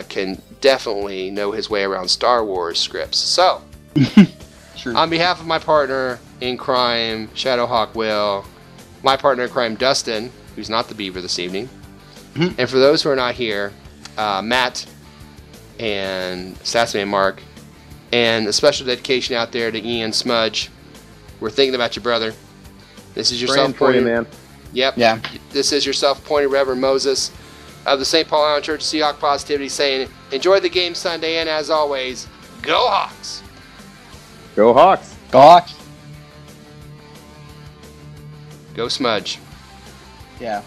can definitely know his way around Star Wars scripts. So,
Sure.
On behalf of my partner in crime, Shadowhawk Will, my partner in crime, Dustin, who's not the Beaver this evening, and for those who are not here, Matt and Sassman Mark, and a special dedication out there to Ian Smudge. We're thinking about you, brother. This is your self-appointed
man.
Yep.
Yeah.
This is your self-appointed Reverend Moses of the St. Paul Island Church Seahawk Positivity saying, enjoy the game Sunday, and as always, go Hawks!
Go Hawks!
Go Hawks!
Go Smudge.
Yeah.